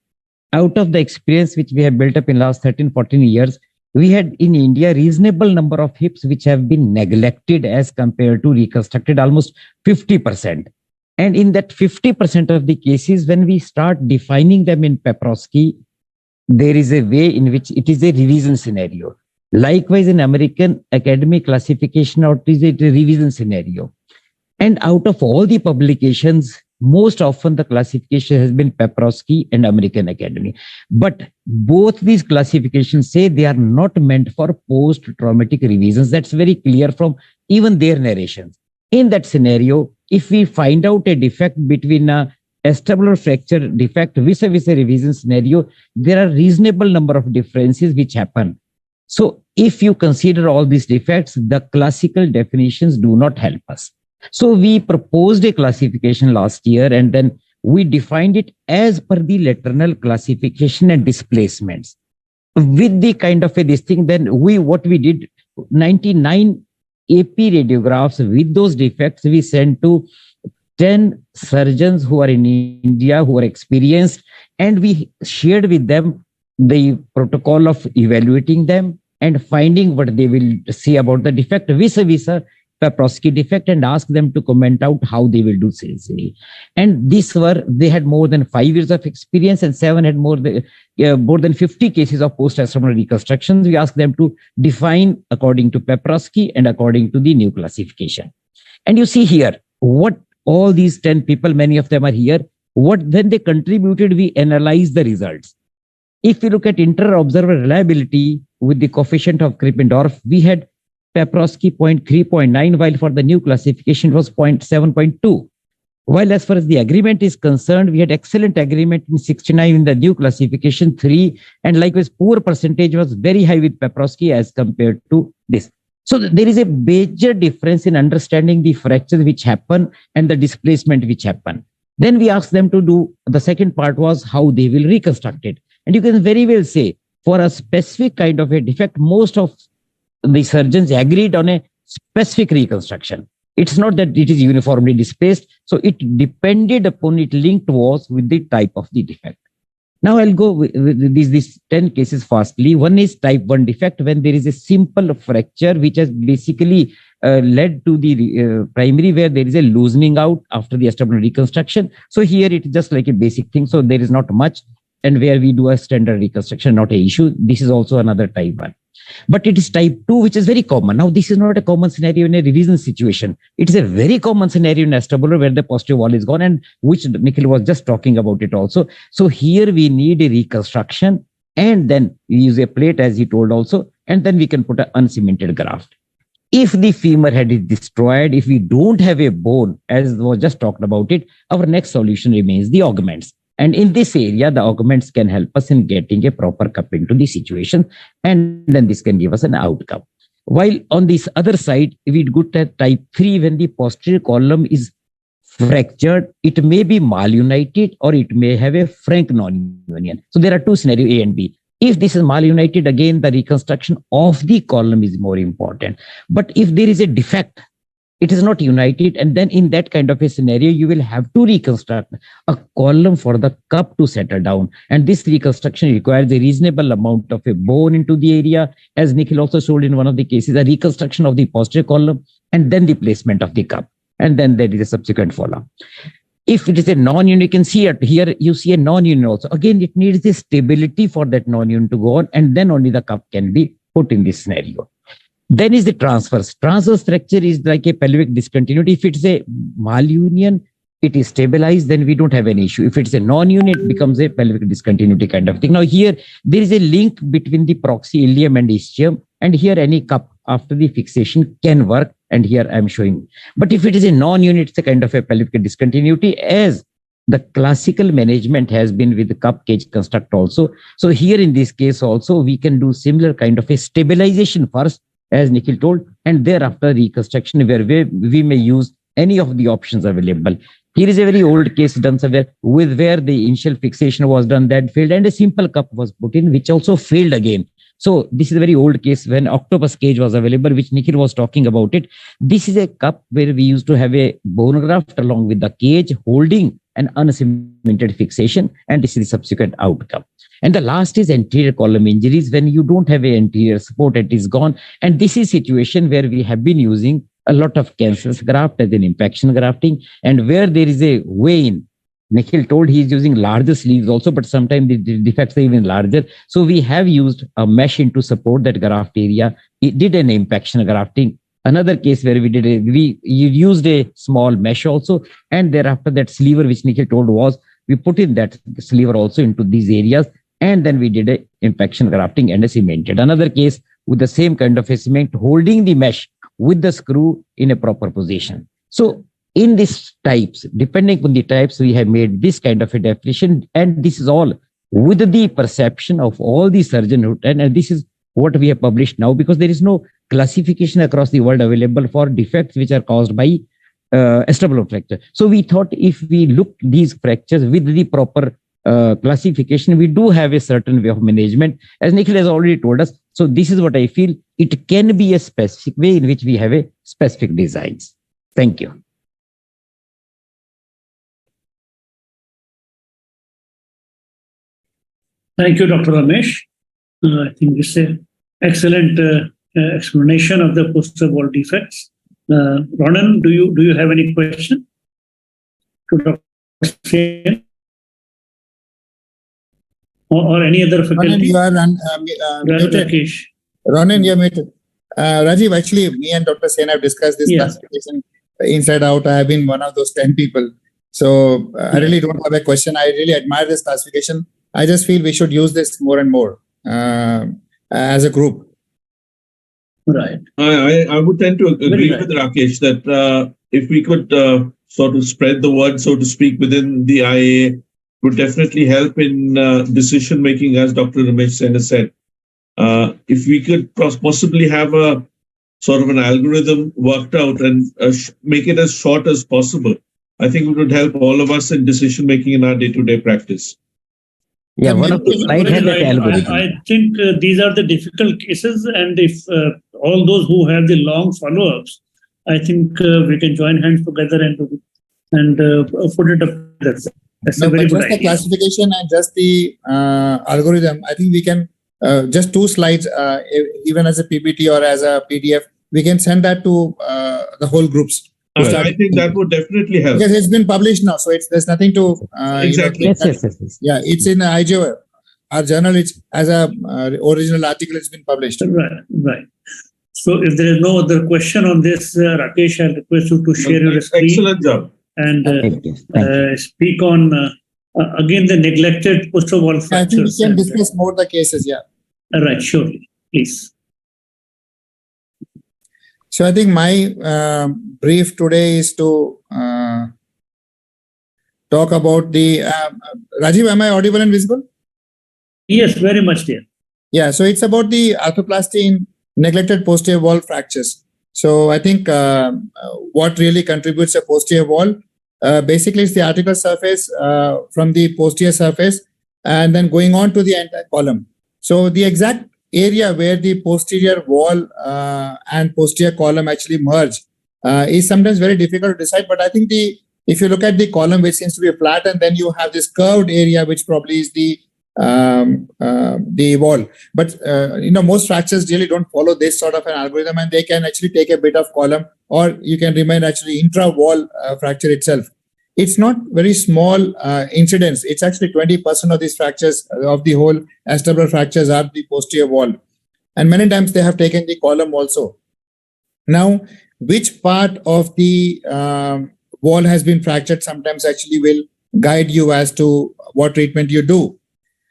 Out of the experience which we have built up in last 13, 14 years, we had in India reasonable number of hips which have been neglected as compared to reconstructed, almost 50%. And in that 50% of the cases, when we start defining them in Peprosky, there is a way in which it is a revision scenario. Likewise, in American Academy classification, it is a revision scenario. And out of all the publications, most often the classification has been Peprosky and American Academy. But both these classifications say they are not meant for post-traumatic revisions. That's very clear from even their narrations. In that scenario, if we find out a defect between a acetabular fracture defect vis-a-vis a revision scenario, there are reasonable number of differences which happen. So if you consider all these defects, the classical definitions do not help us. So we proposed a classification last year, and then we defined it as per the lateral classification and displacements. With the kind of this thing, then what we did, 99 AP radiographs with those defects, we sent to 10 surgeons who are in India, who are experienced, and we shared with them the protocol of evaluating them and finding what they will say about the defect vis-a-vis a Peprosky defect, and ask them to comment out how they will do surgery. And they had more than 5 years of experience, and 7 had more than 50 cases of post-acetabular reconstructions. We asked them to define according to Peprosky and according to the new classification. And you see here, what all these 10 people, many of them are here, what then they contributed, we analyzed the results. If you look at inter-observer reliability with the coefficient of Krippendorf, we had Peprosky 0.3.9, while for the new classification it was 0.7.2. While as far as the agreement is concerned, we had excellent agreement in 69 in the new classification 3, and likewise poor percentage was very high with Peprosky as compared to this. So there is a major difference in understanding the fractures which happen and the displacement which happen. Then we asked them to do, the second part was how they will reconstruct it. And you can very well say, for a specific kind of a defect, most of the surgeons agreed on a specific reconstruction. It's not that it is uniformly displaced. So it depended upon, it linked was with the type of the defect. Now I'll go with these 10 cases fastly. One is type 1 defect, when there is a simple fracture which has basically led to the primary, where there is a loosening out after the acetabular reconstruction. So here it is just like a basic thing. So there is not much, and where we do a standard reconstruction, not an issue. This is also another type 1. But it is type 2, which is very common. Now, this is not a common scenario in a revision situation. It is a very common scenario in acetabular where the posterior wall is gone, and which Nikhil was just talking about it also. So here we need a reconstruction, and then we use a plate, as he told also, and then we can put an uncemented graft. If the femur head is destroyed, if we don't have a bone, as was just talked about it, our next solution remains the augments. And in this area, the augments can help us in getting a proper cupping to the situation, and then this can give us an outcome. While on this other side, we go to type 3, when the posterior column is fractured, it may be malunited, or it may have a frank non-union. So there are two scenarios, A and B. If this is malunited, again, the reconstruction of the column is more important. But if there is a defect, it is not united, and then in that kind of a scenario, you will have to reconstruct a column for the cup to settle down. And this reconstruction requires a reasonable amount of a bone into the area, as Nikhil also showed in one of the cases, a reconstruction of the posterior column, and then the placement of the cup. And then there is a subsequent follow-up. If it is a non-union, you can see it here, you see a non-union also. Again, it needs the stability for that non-union to go on, and then only the cup can be put in this scenario. Then is the transverse. Transverse fracture is like a pelvic discontinuity. If it's a malunion, it is stabilized, then we don't have any issue. If it's a non-union, it becomes a pelvic discontinuity kind of thing. Now here, there is a link between the proxy ilium and ischium, and here any cup after the fixation can work, and here I'm showing. But if it is a non-union, it's a kind of a pelvic discontinuity, as the classical management has been with the cup cage construct also. So here in this case also, we can do similar kind of a stabilization first, as Nikhil told, and thereafter reconstruction, where we may use any of the options available. Here is a very old case done somewhere where the initial fixation was done, that failed, and a simple cup was put in, which also failed again. So this is a very old case when octopus cage was available, which Nikhil was talking about it. This is a cup where we used to have a bone graft along with the cage holding an uncemented fixation, and this is the subsequent outcome. And the last is anterior column injuries, when you don't have an anterior support, it is gone. And this is situation where we have been using a lot of cancerous graft as an impaction grafting, and where there is a way in. Nikhil told he is using larger sleeves also, but sometimes the defects are even larger. So we have used a mesh in to support that graft area. It did an impaction grafting. Another case where we used a small mesh also, and thereafter that sleever which Nikhil told was, we put in that sleever also into these areas, and then we did a impaction grafting and a cemented. Another case with the same kind of a cement holding the mesh with the screw in a proper position. So in these types, depending on the types, we have made this kind of a definition, and this is all with the perception of all the surgeons, and this is what we have published now, because there is no classification across the world available for defects which are caused by acetabular fracture. So we thought if we look these fractures with the proper classification, we do have a certain way of management, as Nikhil has already told us. So this is what I feel. It can be a specific way in which we have a specific designs. Thank you. Thank you, Dr. Ramesh. I think this is an excellent explanation of the posterior wall defects. Ronen, do you have any question to Dr. Sen or any other faculty? Ronen, you are muted. Rakesh. Ronen, you're muted. Rajeev, actually, me and Dr. Sen have discussed this classification inside out. I have been one of those 10 people. So I really don't have a question. I really admire this classification. I just feel we should use this more and more as a group. Right. I would tend to agree with Rakesh that if we could sort of spread the word, so to speak, within the IAA, would definitely help in decision making, as Dr. Ramesh Sen has said. If we could possibly have a sort of an algorithm worked out and make it as short as possible, I think it would help all of us in decision making in our day-to-day practice. Yeah, one of the slides has that algorithm. I think these are the difficult cases, and if all those who have the long follow-ups, I think we can join hands together and put it up. That's a very good idea. The classification and just the algorithm, I think we can just 2 slides, even as a PPT or as a PDF, we can send that to the whole groups. I think that would definitely help. Because it's been published now, so there's nothing to... exactly. Yes. Yeah, it's in IJO. Our journal, it's as a original article, it's been published. Right. So if there is no other question on this, Rakesh, I request you to share your screen. Excellent job. And speak on, again, the neglected posterior wall fractures. I think we can discuss more the cases, yeah. Right, surely. Please. So I think my brief today is to talk about the... Rajeev, am I audible and visible? Yes, very much, dear. Yeah, so it's about the arthroplasty in neglected posterior wall fractures. So I think what really contributes a posterior wall Basically, it's the articular surface from the posterior surface and then going on to the entire column. So the exact area where the posterior wall and posterior column actually merge is sometimes very difficult to decide. But I think if you look at the column, which seems to be flat, and then you have this curved area, which probably is the wall. But most fractures really don't follow this sort of an algorithm, and they can actually take a bit of column, or you can remain actually intra-wall fracture itself. It's not very small incidence. It's actually 20% of these fractures of the whole acetabular fractures are the posterior wall, and many times they have taken the column also. Now, which part of the wall has been fractured sometimes actually will guide you as to what treatment you do.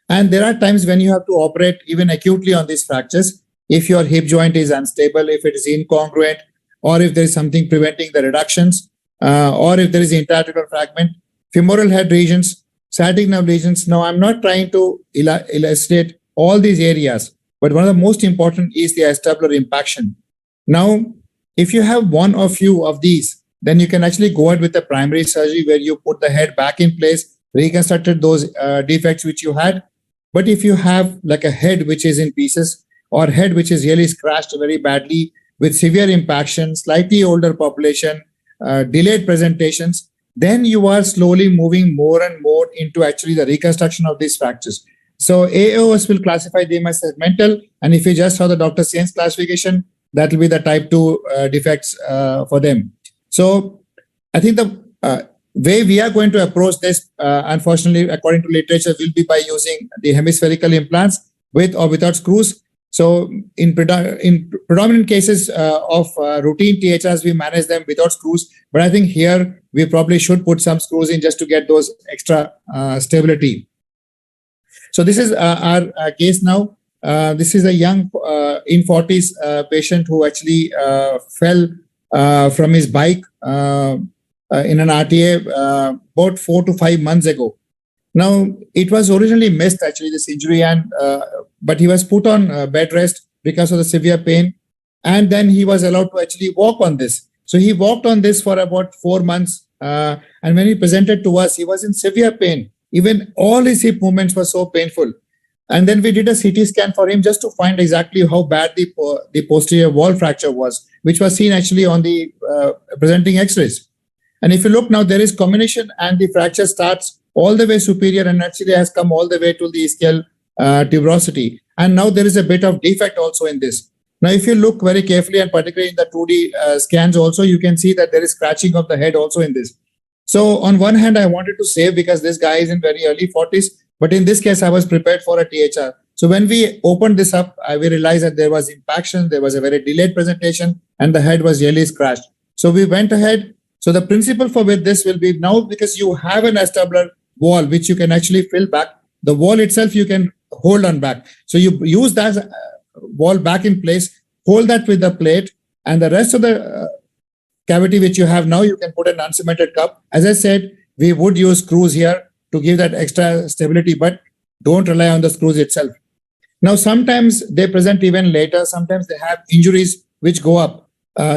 And there are times when you have to operate even acutely on these fractures. If your hip joint is unstable, if it is incongruent, or if there is something preventing the reductions, or if there is interarticular fragment, femoral head regions, sciatic nerve lesions. Now, I'm not trying to illustrate all these areas, but one of the most important is the acetabular impaction. Now, if you have one or few of these, then you can actually go ahead with the primary surgery where you put the head back in place, reconstructed those defects which you had. But if you have like a head which is in pieces, or head which is really scratched very badly with severe impaction, slightly older population, delayed presentations, then you are slowly moving more and more into actually the reconstruction of these fractures. So AOS will classify them as segmental, and if you just saw the Dr. Sen's classification, that will be the type 2 defects for them. So I think the way we are going to approach this, unfortunately, according to literature, will be by using the hemispherical implants with or without screws. So in predominant cases of routine THRs, we manage them without screws. But I think here we probably should put some screws in just to get those extra stability. So this is our case now. This is a young in 40s patient who actually fell from his bike in an RTA about 4 to 5 months ago. Now, it was originally missed actually, this injury, and but he was put on bed rest because of the severe pain, and then he was allowed to actually walk on this. So he walked on this for about 4 months, and when he presented to us, he was in severe pain. Even all his hip movements were so painful. And then we did a CT scan for him just to find exactly how bad the posterior wall fracture was, which was seen actually on the presenting X-rays. And if you look now, there is combination, and the fracture starts all the way superior and actually has come all the way to the ischial tuberosity. And now there is a bit of defect also in this. Now, if you look very carefully, and particularly in the 2D scans also, you can see that there is scratching of the head also in this. So on one hand, I wanted to save because this guy is in very early 40s. But in this case, I was prepared for a THR. So when we opened this up, we realized that there was impaction, there was a very delayed presentation, and the head was really scratched. So we went ahead. So the principle for with this will be now, because you have an acetabular wall, which you can actually fill back, the wall itself you can hold on back. So you use that wall back in place, hold that with the plate, and the rest of the cavity which you have now, you can put an uncemented cup. As I said, we would use screws here to give that extra stability, but don't rely on the screws itself. Now, sometimes they present even later. Sometimes they have injuries which go up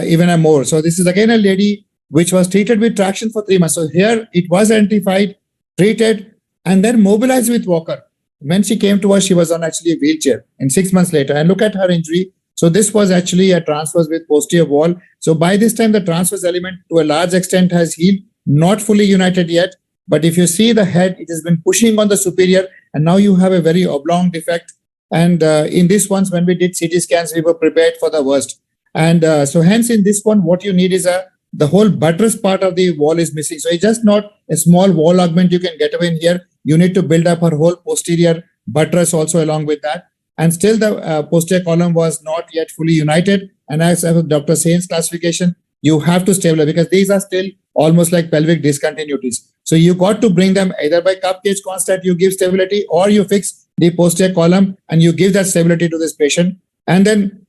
even more. So this is again a lady which was treated with traction for 3 months. So here it was identified, treated, and then mobilized with walker. When she came to us, she was on actually a wheelchair, and 6 months later, and look at her injury. So this was actually a transverse with posterior wall. So by this time, the transverse element to a large extent has healed, not fully united yet. But if you see the head, it has been pushing on the superior, and now you have a very oblong defect. And in this ones, when we did CT scans, we were prepared for the worst. And so hence in this one, what you need is the whole buttress part of the wall is missing. So it's just not a small wall augment you can get away in here. You need to build up her whole posterior buttress also along with that. And still the posterior column was not yet fully united. And as Dr. Sen's classification, you have to stabilize because these are still almost like pelvic discontinuities. So you got to bring them either by cup cage constant, you give stability, or you fix the posterior column and you give that stability to this patient, and then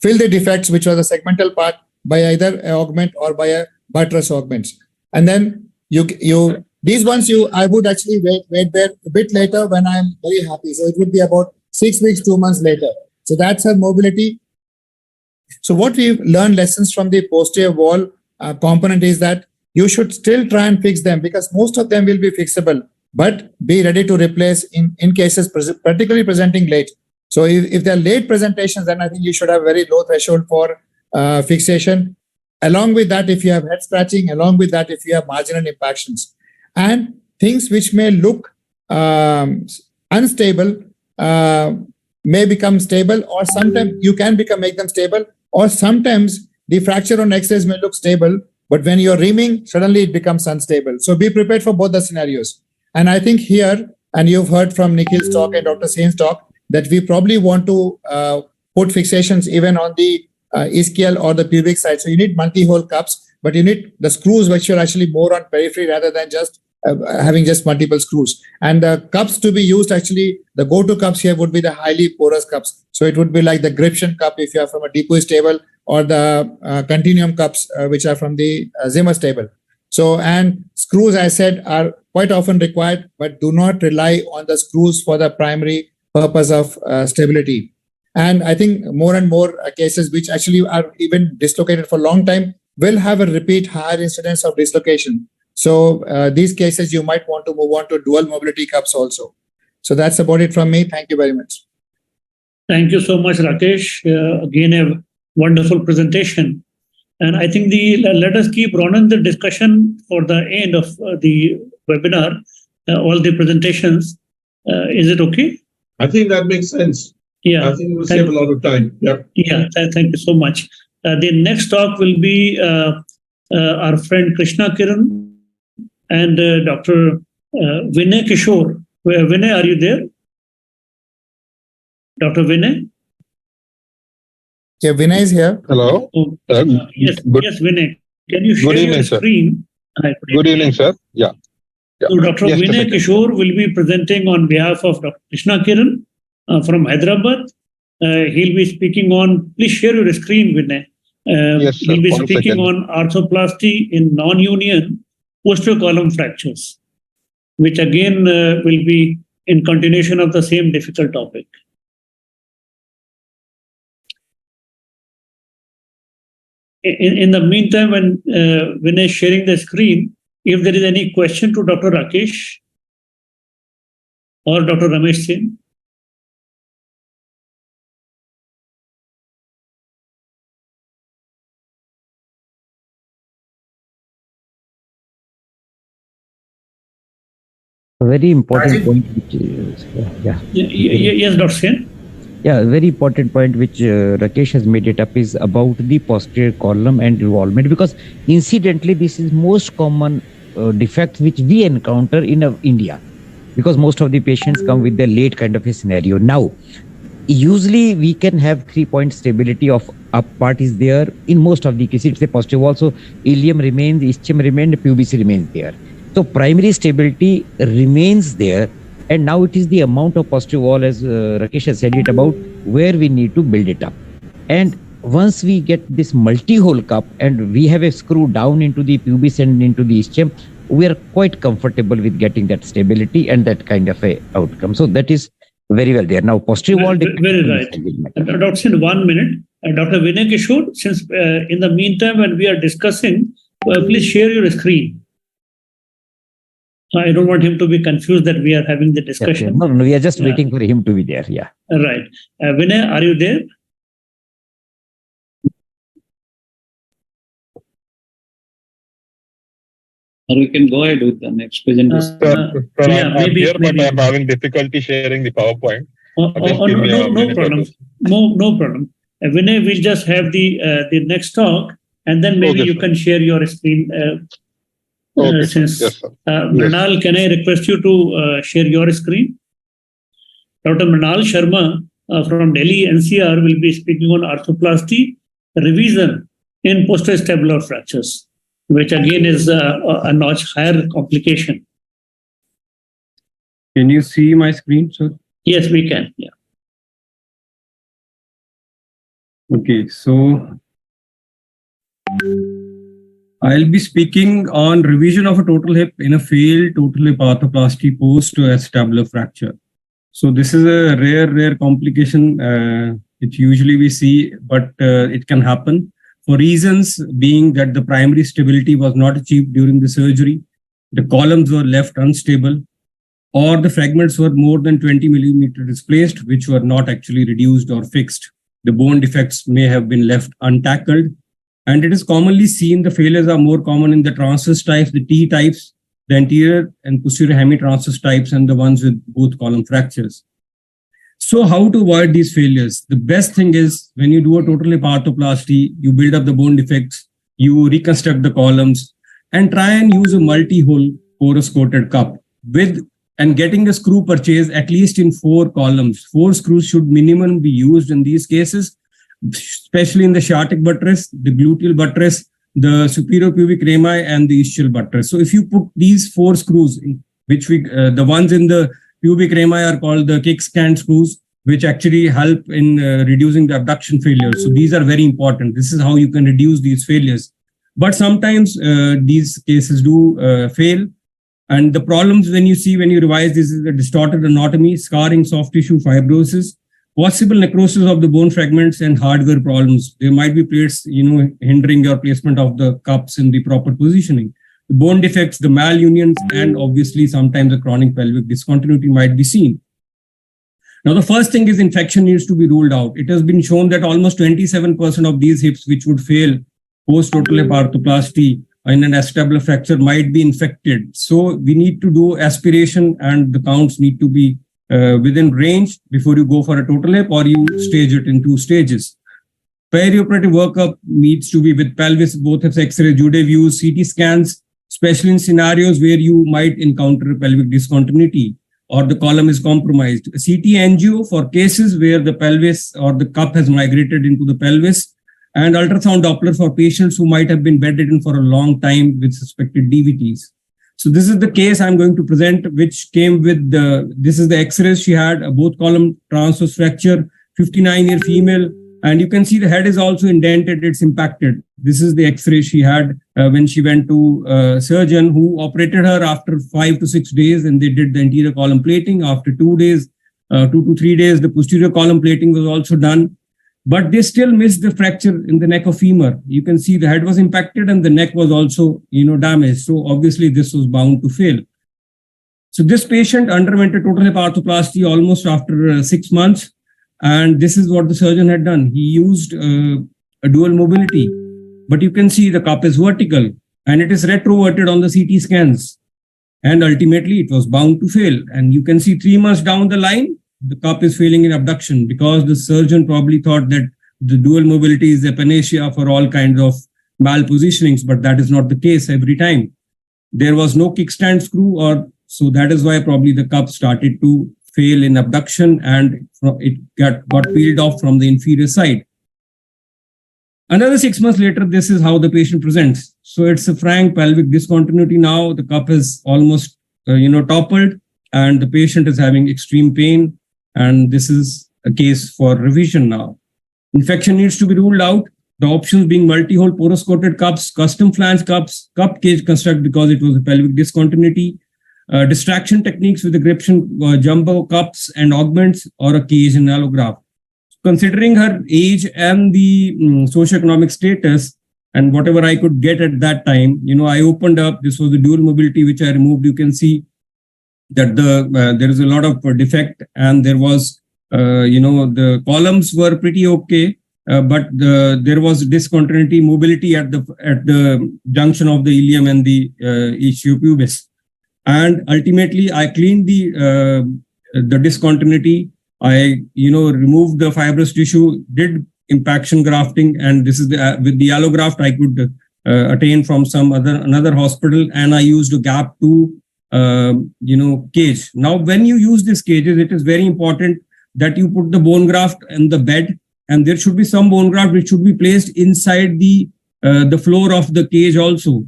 fill the defects, which was the segmental part, by either a augment or by a buttress augments. And then these ones I would actually wait there a bit later when I'm very happy. So it would be about 6 weeks, 2 months later. So that's her mobility. So what we've learned lessons from the posterior wall component is that you should still try and fix them because most of them will be fixable, but be ready to replace in cases particularly presenting late. So if they're late presentations, then I think you should have very low threshold for fixation. Along with that, if you have head scratching, along with that, if you have marginal impactions and things which may look unstable may become stable, or sometimes you can make them stable, or sometimes the fracture on X-rays may look stable, but when you're reaming, suddenly it becomes unstable. So be prepared for both the scenarios. And I think here, and you've heard from Nikhil's talk and Dr. Sen's talk, that we probably want to put fixations even on the ischial or the pubic side. So you need multi-hole cups, but you need the screws which are actually more on periphery rather than just having just multiple screws. And the cups to be used, actually, the go-to cups here would be the highly porous cups. So it would be like the Gription cup if you are from a Depois table, or the Continuum cups which are from the Zimmer's table. So, and screws, I said, are quite often required, but do not rely on the screws for the primary purpose of stability. And I think more and more cases which actually are even dislocated for a long time will have a repeat higher incidence of dislocation. So these cases, you might want to move on to dual mobility cups also. So that's about it from me. Thank you very much. Thank you so much, Rakesh. Again, a wonderful presentation. And I think let us keep running the discussion for the end of the webinar, all the presentations. Is it okay? I think that makes sense. Yeah. I think it will save a lot of time. Yeah. Yeah. Thank you so much. The next talk will be our friend Krishna Kiran and Dr. Vinay Kishore. Vinay, are you there? Dr. Vinay? Yeah, Vinay is here. Hello. Yes, Vinay. Can you share your screen? Good evening, sir. Yeah. So Dr. Vinay Kishore will be presenting on behalf of Dr. Krishna Kiran from Hyderabad. He'll be speaking on, please share your screen, Vinay. Yes, sir. He'll be speaking on arthroplasty in non-union posterior column fractures, which again will be in continuation of the same difficult topic. In the meantime, when Vinay is sharing the screen, if there is any question to Dr. Rakesh or Dr. Ramesh Sen. Very important point. Yes, Dr. Sen. Yeah, a very important point which Rakesh has made it up is about the posterior column and involvement, because incidentally this is most common defect which we encounter in India, because most of the patients come with the late kind of a scenario. Now, usually we can have 3-point stability of up part is there in most of the cases. It's a posterior wall, so ilium remains, ischium remains, pubis remains there. So primary stability remains there. And now it is the amount of posterior wall, as Rakesh has said it, about where we need to build it up. And once we get this multi-hole cup and we have a screw down into the pubis and into the ischium, we are quite comfortable with getting that stability and that kind of a outcome. So that is very well there. Now posterior wall. Very right. Dr. Sen, 1 minute. Dr. Vinay Kishore, since in the meantime when we are discussing, please share your screen. I don't want him to be confused that we are having the discussion. Okay. No, we are just waiting for him to be there. Yeah. Right. Vinay, are you there? Or we can go ahead with the next presentation. I'm here, but I'm having difficulty sharing the PowerPoint. No problem. No problem. Vinay, we'll just have the next talk, and then maybe you can share your screen. Since Mrinal, can I request you to share your screen? Dr. Mrinal Sharma from Delhi NCR will be speaking on arthroplasty revision in post-acetabular fractures, which again is a notch higher complication. Can you see my screen, sir? Yes, we can. Yeah. Okay, so I'll be speaking on revision of a total hip in a failed total hip arthroplasty post-acetabular fracture. So this is a rare complication which usually we see, but it can happen. for reasons being that the primary stability was not achieved during the surgery, the columns were left unstable, or the fragments were more than 20 millimeter displaced, which were not actually reduced or fixed. The bone defects may have been left untackled, and it is commonly seen the failures are more common in the transverse types, the T types, the anterior and posterior hemitransverse types, and the ones with both column fractures. So how to avoid these failures? The best thing is when you do a total hip arthroplasty, you build up the bone defects, you reconstruct the columns, and try and use a multi-hole porous coated cup and getting the screw purchased at least in 4 columns. 4 screws should minimum be used in these cases, especially in the sciatic buttress, the gluteal buttress, the superior pubic rami, and the ischial buttress. So if you put these 4 screws, which the ones in the pubic rami are called the kickstand screws, which actually help in reducing the abduction failures. So these are very important. This is how you can reduce these failures. But sometimes these cases do fail. And the problems when you revise this is the distorted anatomy, scarring, soft tissue, fibrosis, possible necrosis of the bone fragments, and hardware problems. There might be plates, hindering your placement of the cups in the proper positioning. The bone defects, the malunions, and obviously sometimes the chronic pelvic discontinuity might be seen. Now, the first thing is infection needs to be ruled out. It has been shown that almost 27% of these hips which would fail post-total hip arthroplasty in an acetabular fracture might be infected. So we need to do aspiration, and the counts need to be within range before you go for a total hip, or you stage it in 2 stages. Perioperative workup needs to be with pelvis, both hips, X-ray, Jude views, CT scans, especially in scenarios where you might encounter pelvic discontinuity or the column is compromised. A CT angio for cases where the pelvis or the cup has migrated into the pelvis, and ultrasound Doppler for patients who might have been bedridden for a long time with suspected DVTs. So this is the case I'm going to present, which came with this is the X-rays she had, a both column transverse fracture, 59-year female, and you can see the head is also indented, it's impacted. This is the X-ray she had when she went to a surgeon who operated her after 5 to 6 days, and they did the anterior column plating. After 2 days, 2 to 3 days, the posterior column plating was also done. But they still missed the fracture in the neck of femur. You can see the head was impacted and the neck was also, damaged. So obviously this was bound to fail. So this patient underwent a total hip arthroplasty almost after 6 months. And this is what the surgeon had done. He used a dual mobility, but you can see the cup is vertical and it is retroverted on the CT scans. And ultimately it was bound to fail. And you can see 3 months down the line, the cup is failing in abduction because the surgeon probably thought that the dual mobility is a panacea for all kinds of malpositionings, but that is not the case every time. There was no kickstand screw, so that is why probably the cup started to fail in abduction and it got peeled off from the inferior side. Another 6 months later, this is how the patient presents. So it's a frank pelvic discontinuity now. The cup is almost, toppled and the patient is having extreme pain. And this is a case for revision now. Infection needs to be ruled out. The options being multi-hole porous coated cups, custom flange cups, cup cage construct because it was a pelvic discontinuity, distraction techniques with the gription jumbo cups and augments, or a cage and allograft. Considering her age and the socioeconomic status and whatever I could get at that time, I opened up. This was the dual mobility which I removed. You can see that there is a lot of defect, and there was, the columns were pretty okay, but there was discontinuity, mobility at the junction of the ilium and the ischiopubis. And ultimately, I cleaned the discontinuity. I, removed the fibrous tissue, did impaction grafting, and this is with the allograft I could attain from another hospital, and I used a gap 2 cage. Now, when you use these cages, it is very important that you put the bone graft in the bed, and there should be some bone graft which should be placed inside the floor of the cage also,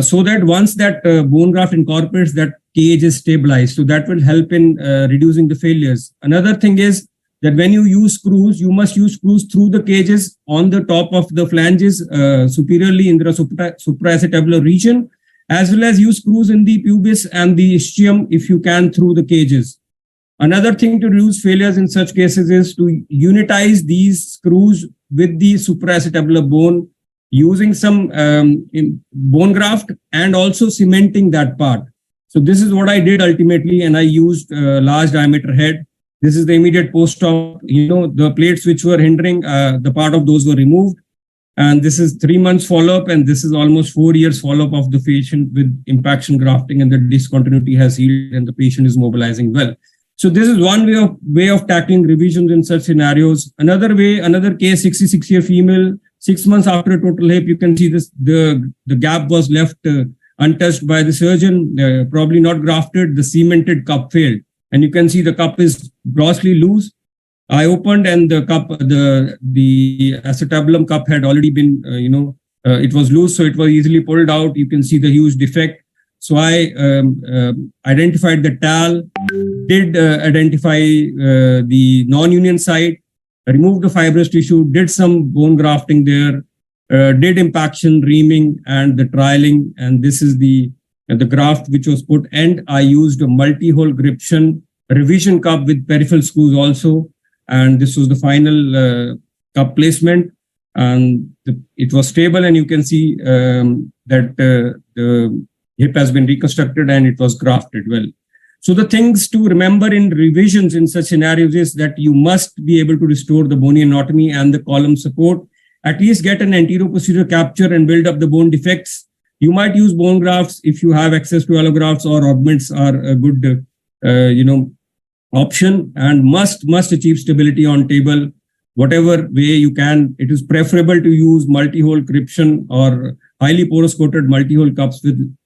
so that once that bone graft incorporates, that cage is stabilized. So that will help in reducing the failures. Another thing is that when you use screws, you must use screws through the cages on the top of the flanges, superiorly in the supraacetabular region, as well as use screws in the pubis and the ischium if you can through the cages. Another thing to reduce failures in such cases is to unitize these screws with the supraacetabular bone using some bone graft and also cementing that part. So this is what I did ultimately, and I used large diameter head. This is the immediate post-op. The plates which were hindering, the part of those were removed. And this is 3 months follow-up, and this is almost 4 years follow-up of the patient with impaction grafting, and the discontinuity has healed and the patient is mobilizing well. So this is one way of tackling revisions in such scenarios. Another way, another case, 66-year female, 6 months after a total hip, you can see this, the gap was left untouched by the surgeon, probably not grafted, the cemented cup failed. And you can see the cup is grossly loose. I opened and the cup, the acetabulum cup had already been, it was loose, so it was easily pulled out. You can see the huge defect. So I identified the TAL, did identify the non-union site, removed the fibrous tissue, did some bone grafting there, did impaction, reaming, and the trialing. And this is the graft which was put. And I used a multi-hole gription revision cup with peripheral screws also. And this was the final cup placement. And it was stable. And you can see that the hip has been reconstructed and it was grafted well. So the things to remember in revisions in such scenarios is that you must be able to restore the bony anatomy and the column support, at least get an anterior posterior capture and build up the bone defects. You might use bone grafts if you have access to allografts, or augments are a good, option, and must achieve stability on table, whatever way you can. It is preferable to use multi-hole gription or highly porous coated multi-hole cups with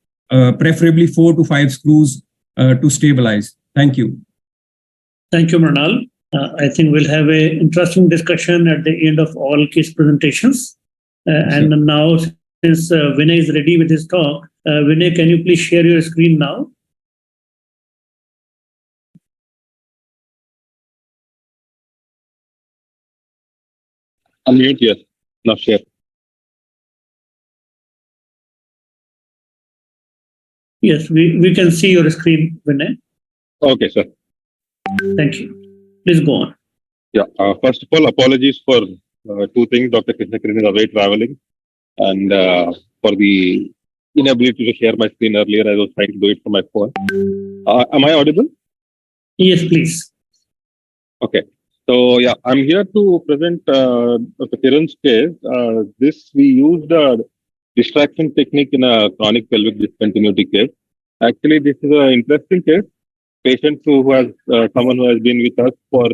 preferably 4 to 5 screws to stabilize. Thank you. Thank you, Mrinal. I think we'll have an interesting discussion at the end of all case presentations. And now, since Vinay is ready with his talk, Vinay, can you please share your screen now? Unmute, yes. Now share. Yes, we can see your screen, Vinay. Okay, sir. Thank you. Please go on. Yeah. First of all, apologies for 2 things. Dr. Krishna Kiran is away traveling, and for the inability to share my screen earlier. I was trying to do it from my phone. Am I audible? Yes, please. Okay. So yeah, I'm here to present Dr. Kiran's case. This we used a distraction technique in a chronic pelvic discontinuity case. Actually, this is an interesting case. Patient who has someone who has been with us for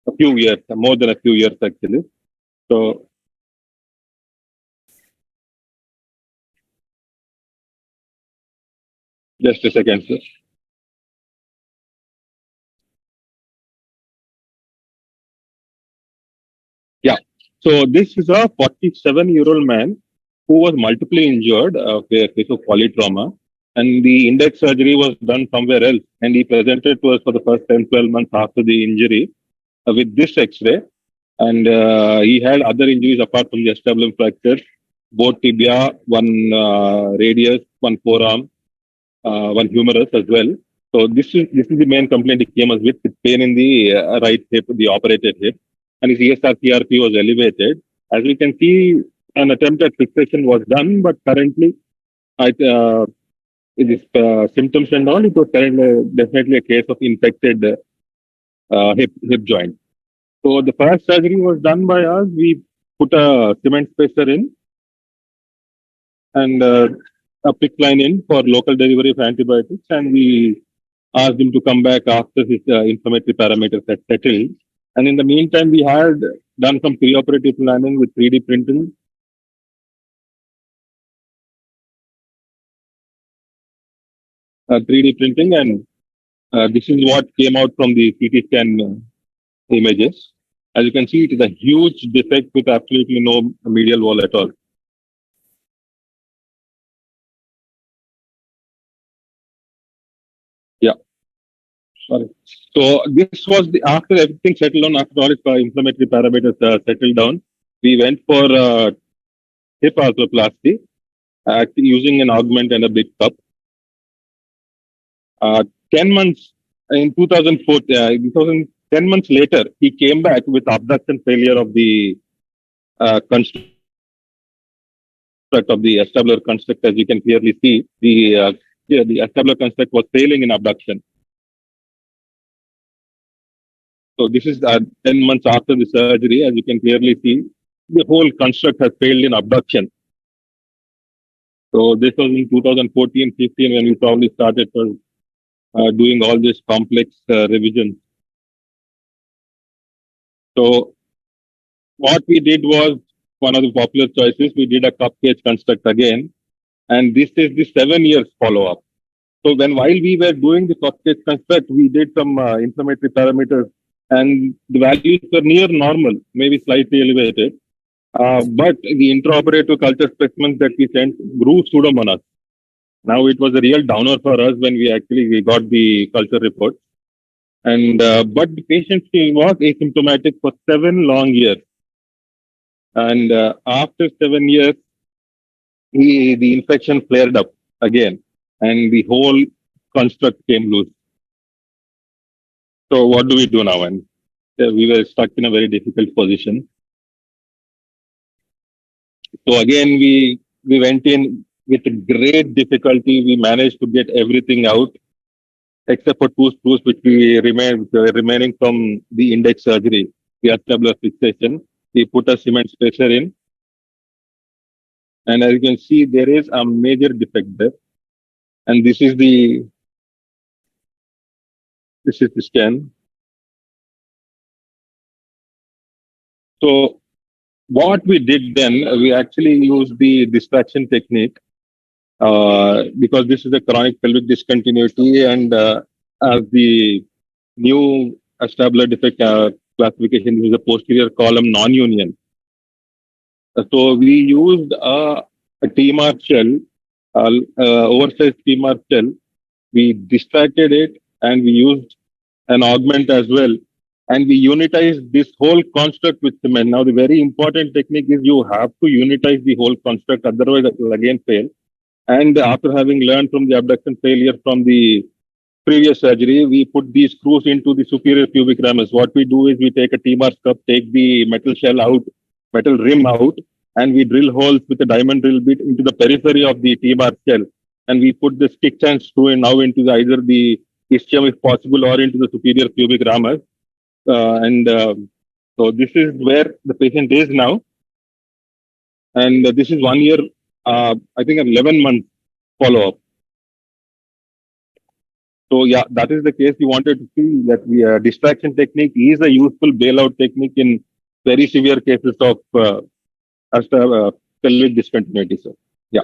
a few years, more than a few years actually. So just a second, sir. Yeah. So this is a 47-year-old man who was multiply injured with a case of polytrauma, and the index surgery was done somewhere else, and he presented to us for the first 10-12 months after the injury with this X-ray, and he had other injuries apart from the acetabulum fracture, both tibia, one radius, one forearm, one humerus as well. So this is the main complaint he came us with pain in the right hip, the operated hip, and his ESR-CRP was elevated. As we can see, an attempt at fixation was done, but currently, it is symptoms and all, it was currently definitely a case of infected hip joint. So the first surgery was done by us. We put a cement spacer in and a PICC line in for local delivery of antibiotics, and we asked him to come back after his inflammatory parameters had settled. And in the meantime, we had done some preoperative planning with 3D printing. And this is what came out from the CT scan images. As you can see, it is a huge defect with absolutely no medial wall at all. Yeah. Sorry. So this was after everything settled down, after all its inflammatory parameters settled down, we went for hip arthroplasty using an augment and a big cup. 10 months in 2004, 10 months later, he came back with abduction failure of the construction construct of the acetabular construct. As you can clearly see, the acetabular construct was failing in abduction. So this is 10 months after the surgery. As you can clearly see, the whole construct has failed in abduction. So this was in 2014-15 when we probably started doing all this complex revision. So what we did was one of the popular choices. We did a cup cage construct again, and this is the 7 years follow-up. So while we were doing the cup cage construct, we did some inflammatory parameters, and the values were near normal, maybe slightly elevated. But the intraoperative culture specimens that we sent grew pseudomonas. Now it was a real downer for us when we got the culture report. And but the patient was asymptomatic for 7 long years. And after 7 years, the infection flared up again, and the whole construct came loose. So what do we do now? And we were stuck in a very difficult position. So again, we went in with great difficulty. We managed to get everything out, except for 2 screws which were remaining from the index surgery, the acetabular fixation. We put a cement spacer in. And as you can see, there is a major defect there. And this is the scan. So what we did then, we actually used the distraction technique because this is a chronic pelvic discontinuity, and as the new acetabular defect classification, this is a posterior column non-union. So we used a TMR shell, oversized TMR shell. We distracted it, and we used an augment as well. And we unitized this whole construct with cement. Now, the very important technique is you have to unitize the whole construct, otherwise it will again fail. And after having learned from the abduction failure from the previous surgery, we put these screws into the superior pubic ramus. What we do is we take a TMR cup, take the metal shell out, metal rim out, and we drill holes with a diamond drill bit into the periphery of the TMR shell. And we put the stick and screw now into either the ischium if possible or into the superior pubic ramus. So this is where the patient is now. And this is 1 year, I think 11 months follow-up. So yeah, that is the case. We wanted to see that the distraction technique is a useful bailout technique in very severe cases of pelvic discontinuity. So yeah.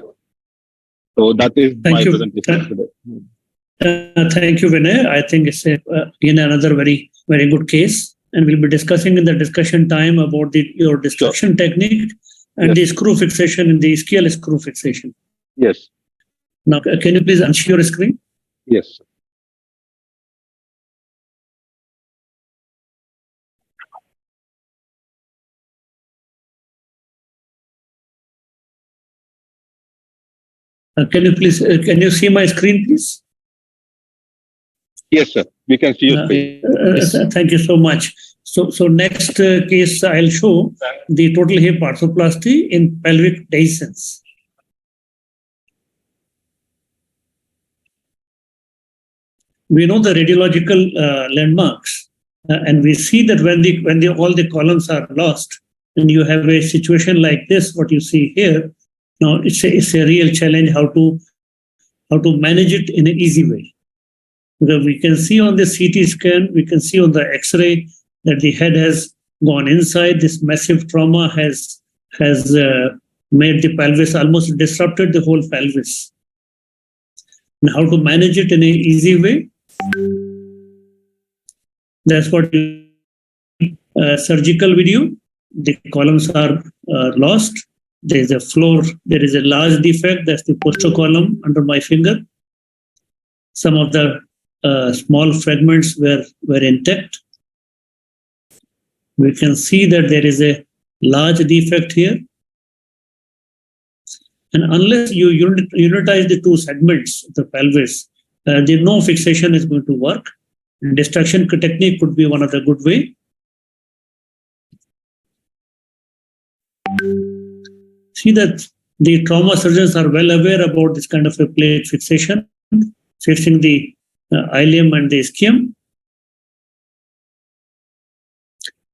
So that is my presentation today. Thank you, Vinay. I think it's again another very, very good case. And we'll be discussing in the discussion time about your distraction technique and the screw fixation in the ischial screw fixation. Yes. Now, can you please unshare your screen? Yes. Can you see my screen, please? Yes, sir. We can see your screen. Thank you so much. So next case, I'll show the total hip arthroplasty in pelvic dehiscence. We know the radiological landmarks, and we see that when all the columns are lost, and you have a situation like this, what you see here, now it's a real challenge how to manage it in an easy way. Because we can see on the CT scan, we can see on the X-ray that the head has gone inside. This massive trauma has made the pelvis, almost disrupted the whole pelvis. And how to manage it in an easy way? That's what surgical video. The columns are lost. There is a floor. There is a large defect. That's the posterior column under my finger. Some of the small fragments were intact. We can see that there is a large defect here. And unless you unitize the 2 segments of the pelvis, no fixation is going to work. And distraction technique could be one of the good way. See that The trauma surgeons are well aware about this kind of a plate fixation, fixing the ilium and the ischium.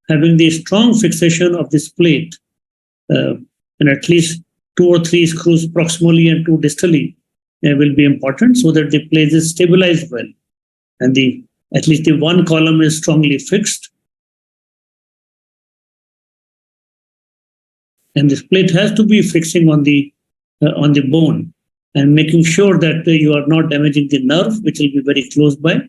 Having the strong fixation of this plate and at least 2 or 3 screws proximally and 2 distally will be important so that the plate is stabilized well and at least the one column is strongly fixed. And this plate has to be fixing on the bone and making sure that you are not damaging the nerve, which will be very close by.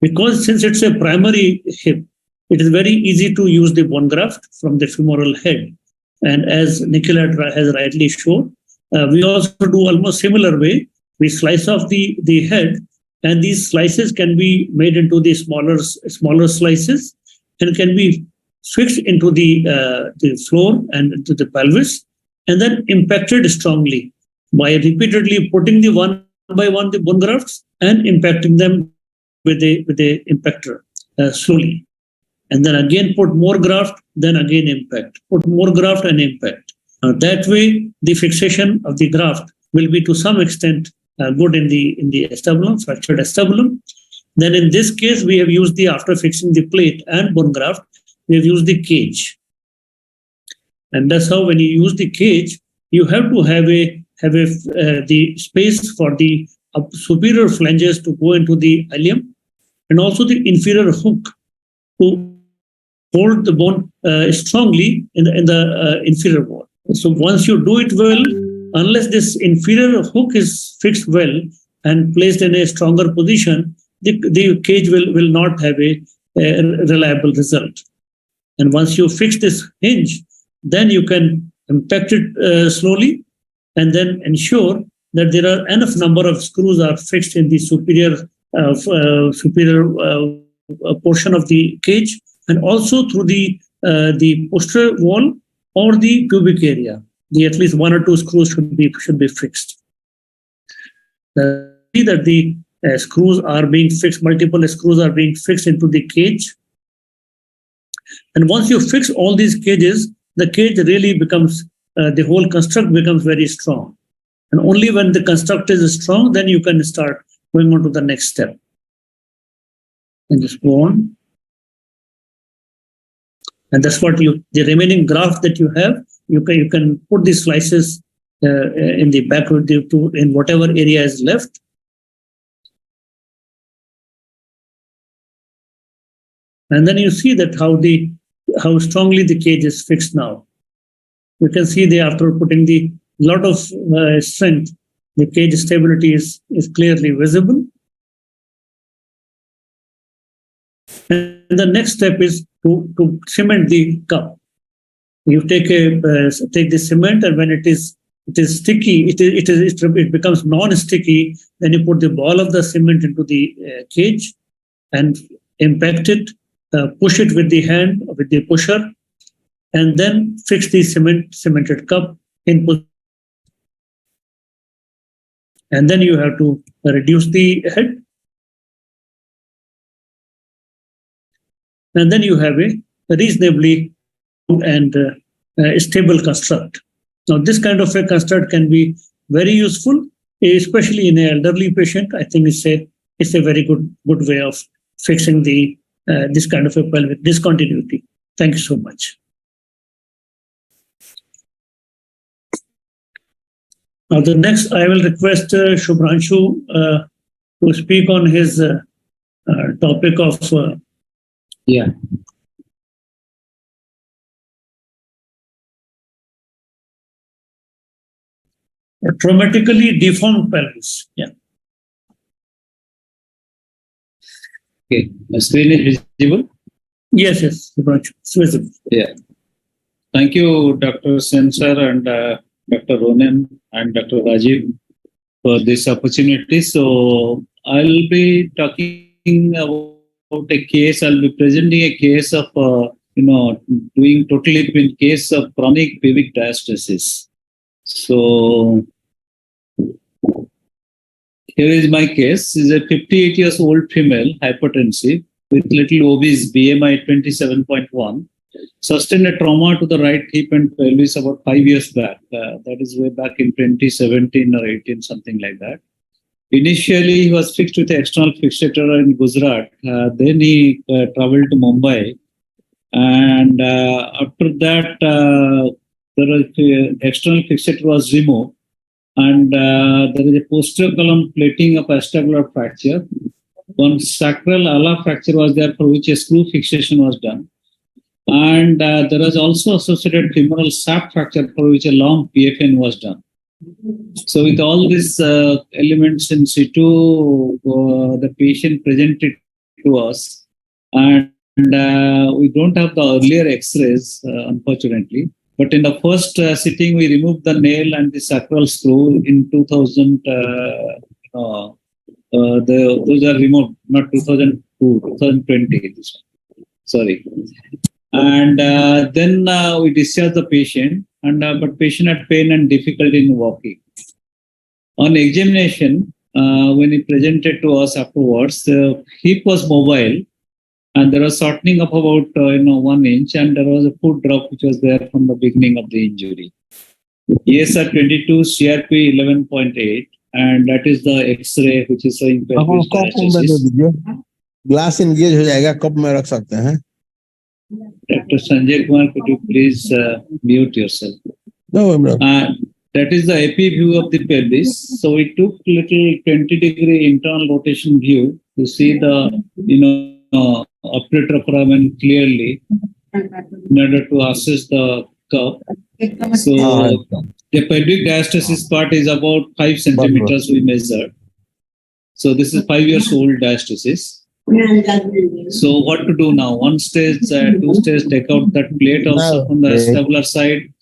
Because since it's a primary hip, it is very easy to use the bone graft from the femoral head. And as Nikhil has rightly shown, we also do almost similar way. We slice off the head, and these slices can be made into the smaller slices and can be fixed into the floor and into the pelvis, and then impacted strongly by repeatedly putting the one by one the bone grafts and impacting them with the impactor slowly. And then again put more graft, then again impact. Put more graft and impact. That way, the fixation of the graft will be to some extent good in the acetabulum, fractured acetabulum. Then in this case, we have used after fixing the plate and bone graft, we have used the cage. And that's how when you use the cage, you have to have the space for the superior flanges to go into the ilium, and also the inferior hook to hold the bone strongly in the inferior wall. So once you do it well, unless this inferior hook is fixed well and placed in a stronger position, the cage will not have a reliable result. And once you fix this hinge, then you can impact it slowly and then ensure that there are enough number of screws are fixed in the superior portion of the cage, and also through the posterior wall or the pubic area. At least 1 or 2 screws should be fixed. See that the screws are being fixed, multiple screws are being fixed into the cage. And once you fix all these cages, the cage really becomes, the whole construct becomes very strong. And only when the construct is strong, then you can start going on to the next step. And just go on. And that's what the remaining graft that you have, you can put the slices in the back in whatever area is left. And then you see that how strongly the cage is fixed now. You can see after putting the lot of strength, the cage stability is clearly visible. And the next step is to cement the cup. You take the cement, and when it is sticky, it becomes non-sticky. Then you put the ball of the cement into the cage and impact it, push it with the hand, with the pusher, and then fix the cemented cup in position. And then you have to reduce the head. And then you have a reasonably and stable construct. Now, this kind of a construct can be very useful, especially in an elderly patient. I think it's a very good way of fixing this kind of a pelvic discontinuity. Thank you so much. Now, the next, I will request Shubhranshu to speak on his topic of traumatically deformed pelvis. Okay, the screen is visible? Yes, it's visible. Yeah. Thank you, Dr. Sen sir and Dr. Ronen and Dr. Rajeev for this opportunity. So I'll be talking about a case. I'll be presenting a case of doing totally in case of chronic pelvic diastasis. So here is my case. Is a 58 years old female, hypertensive, with little obese, BMI 27.1, sustained a trauma to the right hip and pelvis about 5 years back. That is way back in 2017 or 18, something like that. Initially, he was fixed with an external fixator in Gujarat. Then he traveled to Mumbai. And after that, the external fixator was removed. And there is a posterior column plating of acetabular fracture. One sacral ala fracture was there, for which a screw fixation was done. And there was also associated femoral sap fracture, for which a long PFN was done. So with all these elements in situ, the patient presented to us, and we don't have the earlier X-rays, unfortunately. But in the first sitting, we removed the nail and the sacral screw in 2000. Those are removed, not 2002, 2020. Sorry. And then we discharged the patient, and but patient had pain and difficulty in walking. On examination, when he presented to us afterwards, the hip was mobile, and there was shortening of about 1 inch, and there was a foot drop which was there from the beginning of the injury. ESR 22, CRP 11.8, and that is the X-ray which is showing pelvis diastasis. Glass engage हो जाएगा, cup में रख सकते हैं. Dr. Sanjay Kumar, could you please mute yourself? No, bro. That is the AP view of the pelvis. So we took little 20-degree internal rotation view to see the operator foramen clearly in order to assess the curve. So the pelvic diastasis part is about 5 centimeters we measured. So this is 5 years old diastasis. So what to do now? 1 stage, 2 stage, take out that plate also from the acetabular side,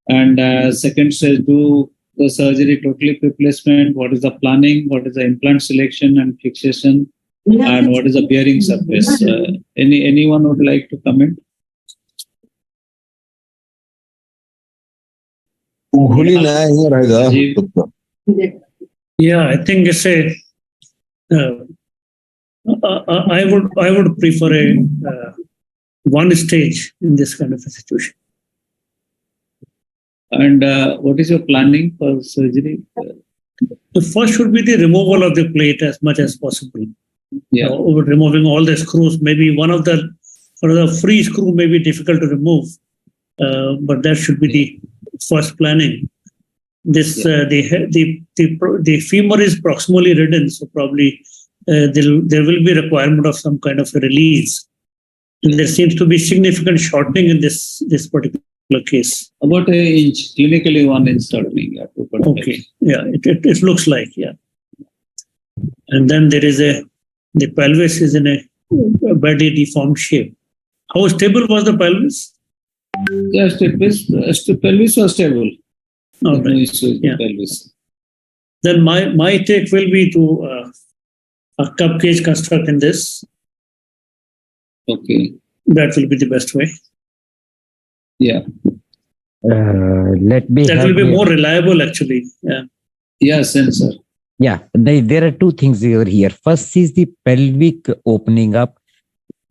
and second stage, do the surgery, totally replacement. What is the planning? What is the implant selection and fixation? And what is the bearing surface? Anyone would like to comment? Yeah, I think it's a. I would prefer a one stage in this kind of a situation. And what is your planning for surgery? The first should be the removal of the plate as much as possible. Yeah. Removing all the screws. Maybe one of the free screw may be difficult to remove, but that should be the first planning. This the femur is proximally ridden, so probably. There will be requirement of some kind of a release. And there seems to be significant shortening in this particular case. About an inch, clinically 1 inch shortening. Okay, yeah, it looks like, yeah. And then there is the pelvis is in a badly deformed shape. How stable was the pelvis? Yes, the pelvis was stable. All right. No issue with Yeah. the pelvis. Then my take will be to a cup cage construct in this. Okay. That will be the best way. Yeah. Let me. That will be more reliable, actually. Yeah. Yeah, sensor. Yeah, there are two things over here. First is the pelvic opening up.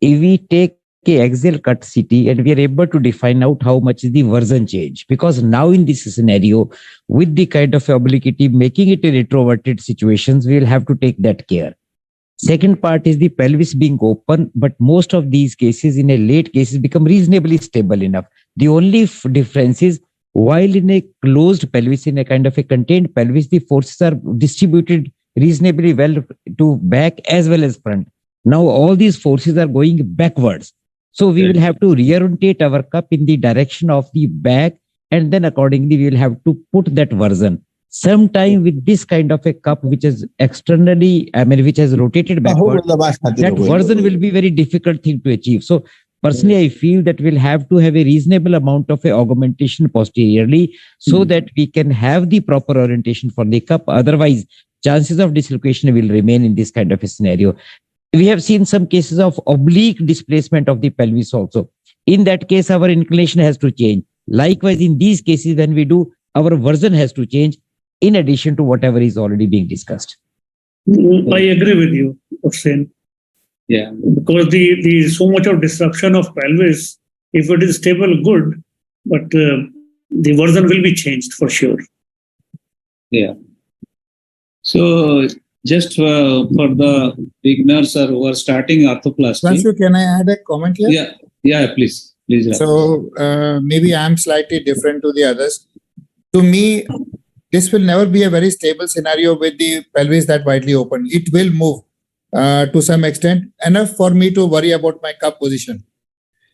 If we take a axial cut CT and we are able to define out how much is the version change, because now in this scenario, with the kind of obliquity, making it a retroverted situations, we will have to take that care. Second part is the pelvis being open, but most of these cases in a late cases become reasonably stable enough. The only difference is while in a closed pelvis, in a kind of a contained pelvis, the forces are distributed reasonably well to back as well as front. Now all these forces are going backwards. So we will have to reorientate our cup in the direction of the back, and then accordingly we will have to put that version. Sometime with this kind of a cup which is externally, which has rotated backward, that version will be very difficult thing to achieve. So personally, I feel that we'll have to have a reasonable amount of a augmentation posteriorly so that we can have the proper orientation for the cup. Otherwise, chances of dislocation will remain in this kind of a scenario. We have seen some cases of oblique displacement of the pelvis also. In that case, our inclination has to change. Likewise, in these cases, when we do, our version has to change in addition to whatever is already being discussed. I agree with you, Hussein. Yeah. Because the so much of disruption of pelvis If it is stable, good, but the version will be changed for sure. Yeah. So just for the beginners or who are starting arthroplasty. Swanshu, can I add a comment here? Yeah, please. So maybe I'm slightly different to the others. To me, this will never be a very stable scenario with the pelvis that widely open. It will move to some extent, enough for me to worry about my cup position.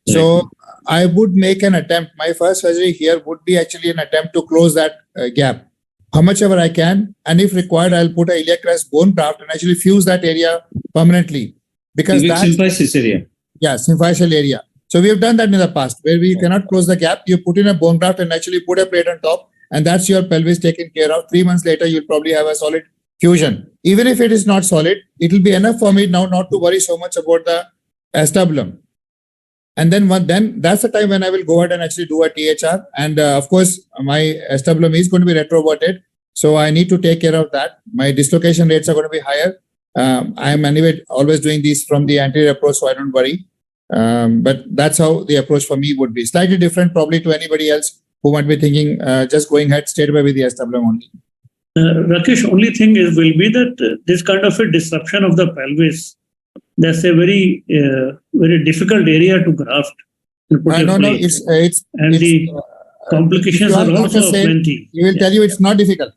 Right. So I would make an attempt. My first surgery here would be actually an attempt to close that gap, how much ever I can. And if required, I'll put a iliac crest bone graft and actually fuse that area permanently. Because that's symphysis area. Yeah, symphysis area. So we have done that in the past, where we cannot close the gap. You put in a bone graft and actually put a plate on top, and that's your pelvis taken care of. 3 months later, you'll probably have a solid fusion. Even if it is not solid, it will be enough for me now not to worry so much about the acetabulum. And then that's the time when I will go ahead and actually do a THR. And of course, my acetabulum is going to be retroverted. So I need to take care of that. My dislocation rates are going to be higher. I am anyway always doing these from the anterior approach, so I don't worry. But that's how the approach for me would be. Slightly different probably to anybody else who might be thinking just going ahead straight away with the acetabulum only. Rakesh, only thing will be that this kind of a disruption of the pelvis, that's a very very difficult area to graft. The complications are also plenty. He will tell you it's not difficult.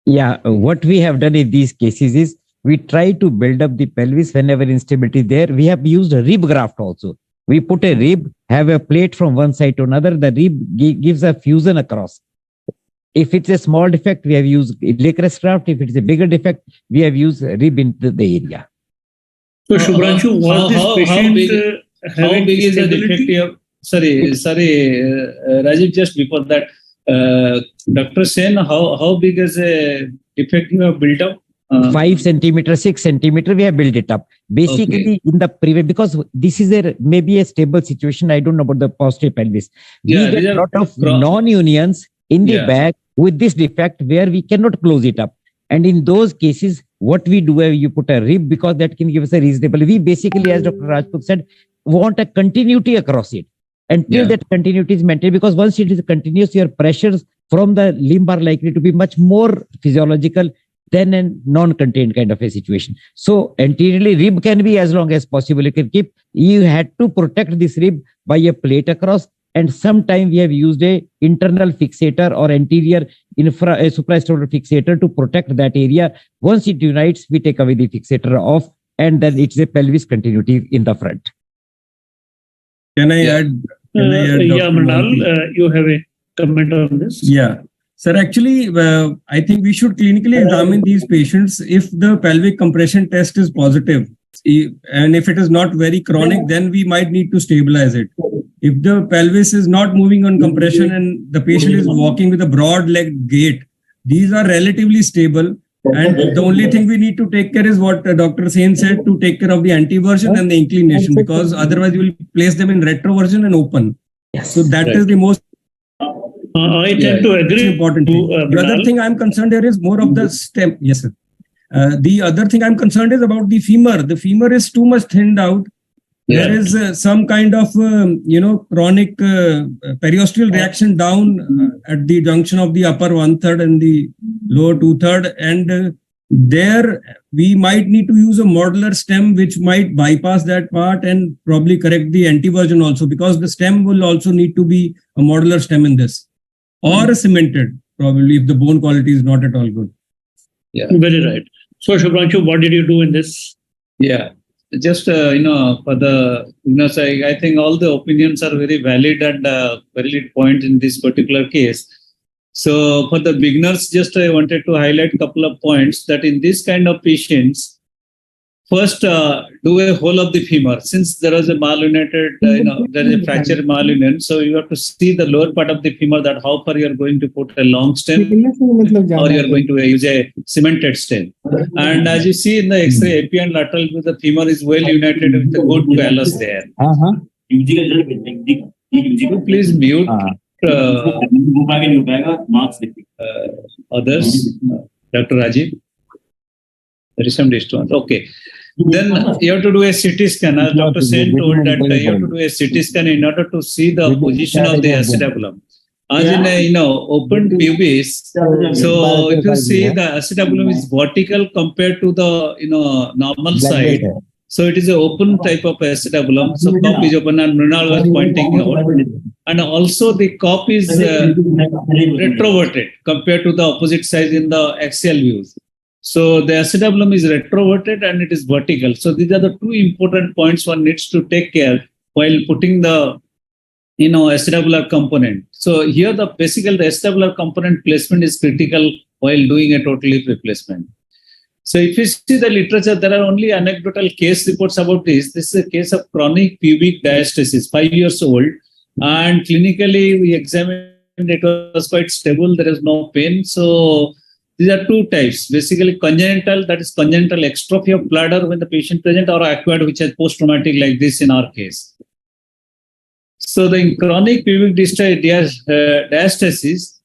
Yeah, what we have done in these cases is we try to build up the pelvis whenever instability is there. We have used a rib graft also. We put a rib, have a plate from one side to another. The rib gives a fusion across. If it's a small defect, we have used iliac crest graft. If it's a bigger defect, we have used rib into the area. So Shubhranshu, was this patient how big is the defect? Sorry, Rajeev, just before that, Dr. Sen, how big is a defect you have built up? 5 centimeters, 6 centimeters, we have built it up. Basically, in the previous, because this is maybe a stable situation. I don't know about the posterior pelvis. We get a lot of non-unions in the back with this defect where we cannot close it up. And in those cases, what we do, you put a rib because that can give us a reasonable. We basically, as Dr. Rajput said, want a continuity across it. Until that continuity is maintained, because once it is continuous, your pressures from the limb are likely to be much more physiological than a non-contained kind of a situation. So anteriorly, rib can be as long as possible. You can keep. You had to protect this rib by a plate across. And sometime we have used a internal fixator or anterior supraesteroidal fixator to protect that area. Once it unites, we take away the fixator off, and then it's a pelvis continuity in the front. Can I add? Mrinal, you have a comment on this? Yeah. Sir, actually, I think we should clinically examine these patients. If the pelvic compression test is positive, and if it is not very chronic, then we might need to stabilize it. If the pelvis is not moving on compression and the patient is walking with a broad leg gait, these are relatively stable. And the only thing we need to take care is what Dr. Sen said, to take care of the anteversion and the inclination, because otherwise you will place them in retroversion and open. So that is the most I tend to agree. Important thing. The other thing I'm concerned here is more of the stem. Yes, sir. The other thing I'm concerned is about the femur. The femur is too much thinned out. There is some kind of, chronic periosteal reaction down at the junction of the upper 1/3 and the lower 2/3. And there we might need to use a modular stem, which might bypass that part and probably correct the anteversion also, because the stem will also need to be a modular stem in this. Or a cemented, probably, if the bone quality is not at all good. Yeah, very right. So, Shubhranshu, what did you do in this? Yeah, just, for the, so I think all the opinions are very valid and valid points in this particular case. So, for the beginners, just I wanted to highlight a couple of points that in this kind of patients, first, do a whole of the femur. Since there is a malunited, there is a fracture malunion, so you have to see the lower part of the femur, that how far you are going to put a long stem or you are going to use a cemented stem. And as you see in the X-ray, AP and lateral view, the femur is well united with a good callus there. Please mute others. Dr. Rajeev. There is some distance. Okay. then you have to do a CT scan. As Dr. Sen told that you have to do a CT scan in order to see the position of the acetabulum. As in a, open pubis. So if you see the acetabulum is vertical compared to the, normal side. So it is an open type of acetabulum. So cup is open and Mrinal was pointing out. And also the cup is retroverted compared to the opposite side in the axial views. So the acetabulum is retroverted and it is vertical. So these are the two important points one needs to take care while putting the acetabular component. So here the acetabular component placement is critical while doing a total hip replacement. So if you see the literature, there are only anecdotal case reports about this. This is a case of chronic pubic diastasis, 5 years old. And clinically we examined, it was quite stable. There is no pain. So these are two types, basically congenital, that is congenital extrophy of bladder when the patient present, or acquired, which is post-traumatic like this in our case. So the chronic pubic diastasis,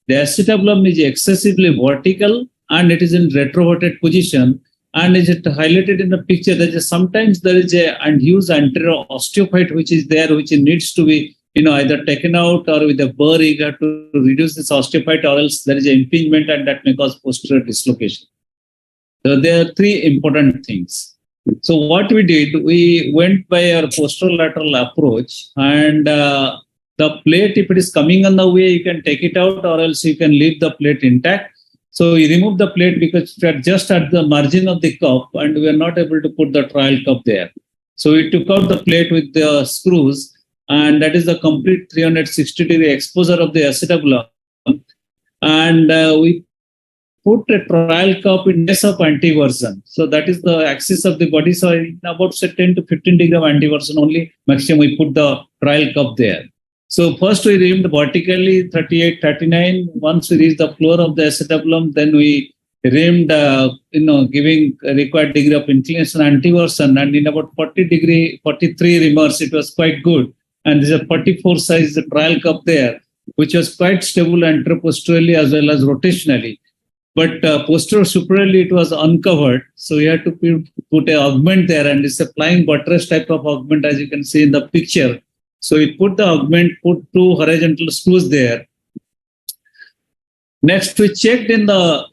the acetabulum is excessively vertical and it is in retroverted position. And is it highlighted in the picture? Sometimes there is a unused anterior osteophyte which is there, which needs to be either taken out, or with a burr you have to reduce this osteophyte, or else there is an impingement and that may cause posterior dislocation. So there are three important things. So what we did, we went by our posterolateral approach, and the plate, if it is coming on the way, you can take it out, or else you can leave the plate intact. So we remove the plate because we are just at the margin of the cup and we are not able to put the trial cup there. So we took out the plate with the screws, and that is the complete 360-degree exposure of the acetabulum. And we put a trial cup in case of antiversion. So that is the axis of the body. So in about 10 to 15 degree of antiversion only, maximum we put the trial cup there. So first we reamed vertically 38, 39. Once we reached the floor of the acetabulum, then we reamed, giving required degree of inclination antiversion. And in about 43 reamers, it was quite good. And there's a 44 size trial cup there, which was quite stable anteroposteriorly as well as rotationally. But posterior superiorly, it was uncovered. So we had to put an augment there, and it's a flying buttress type of augment, as you can see in the picture. So we put the augment, put two horizontal screws there. Next, we checked in the,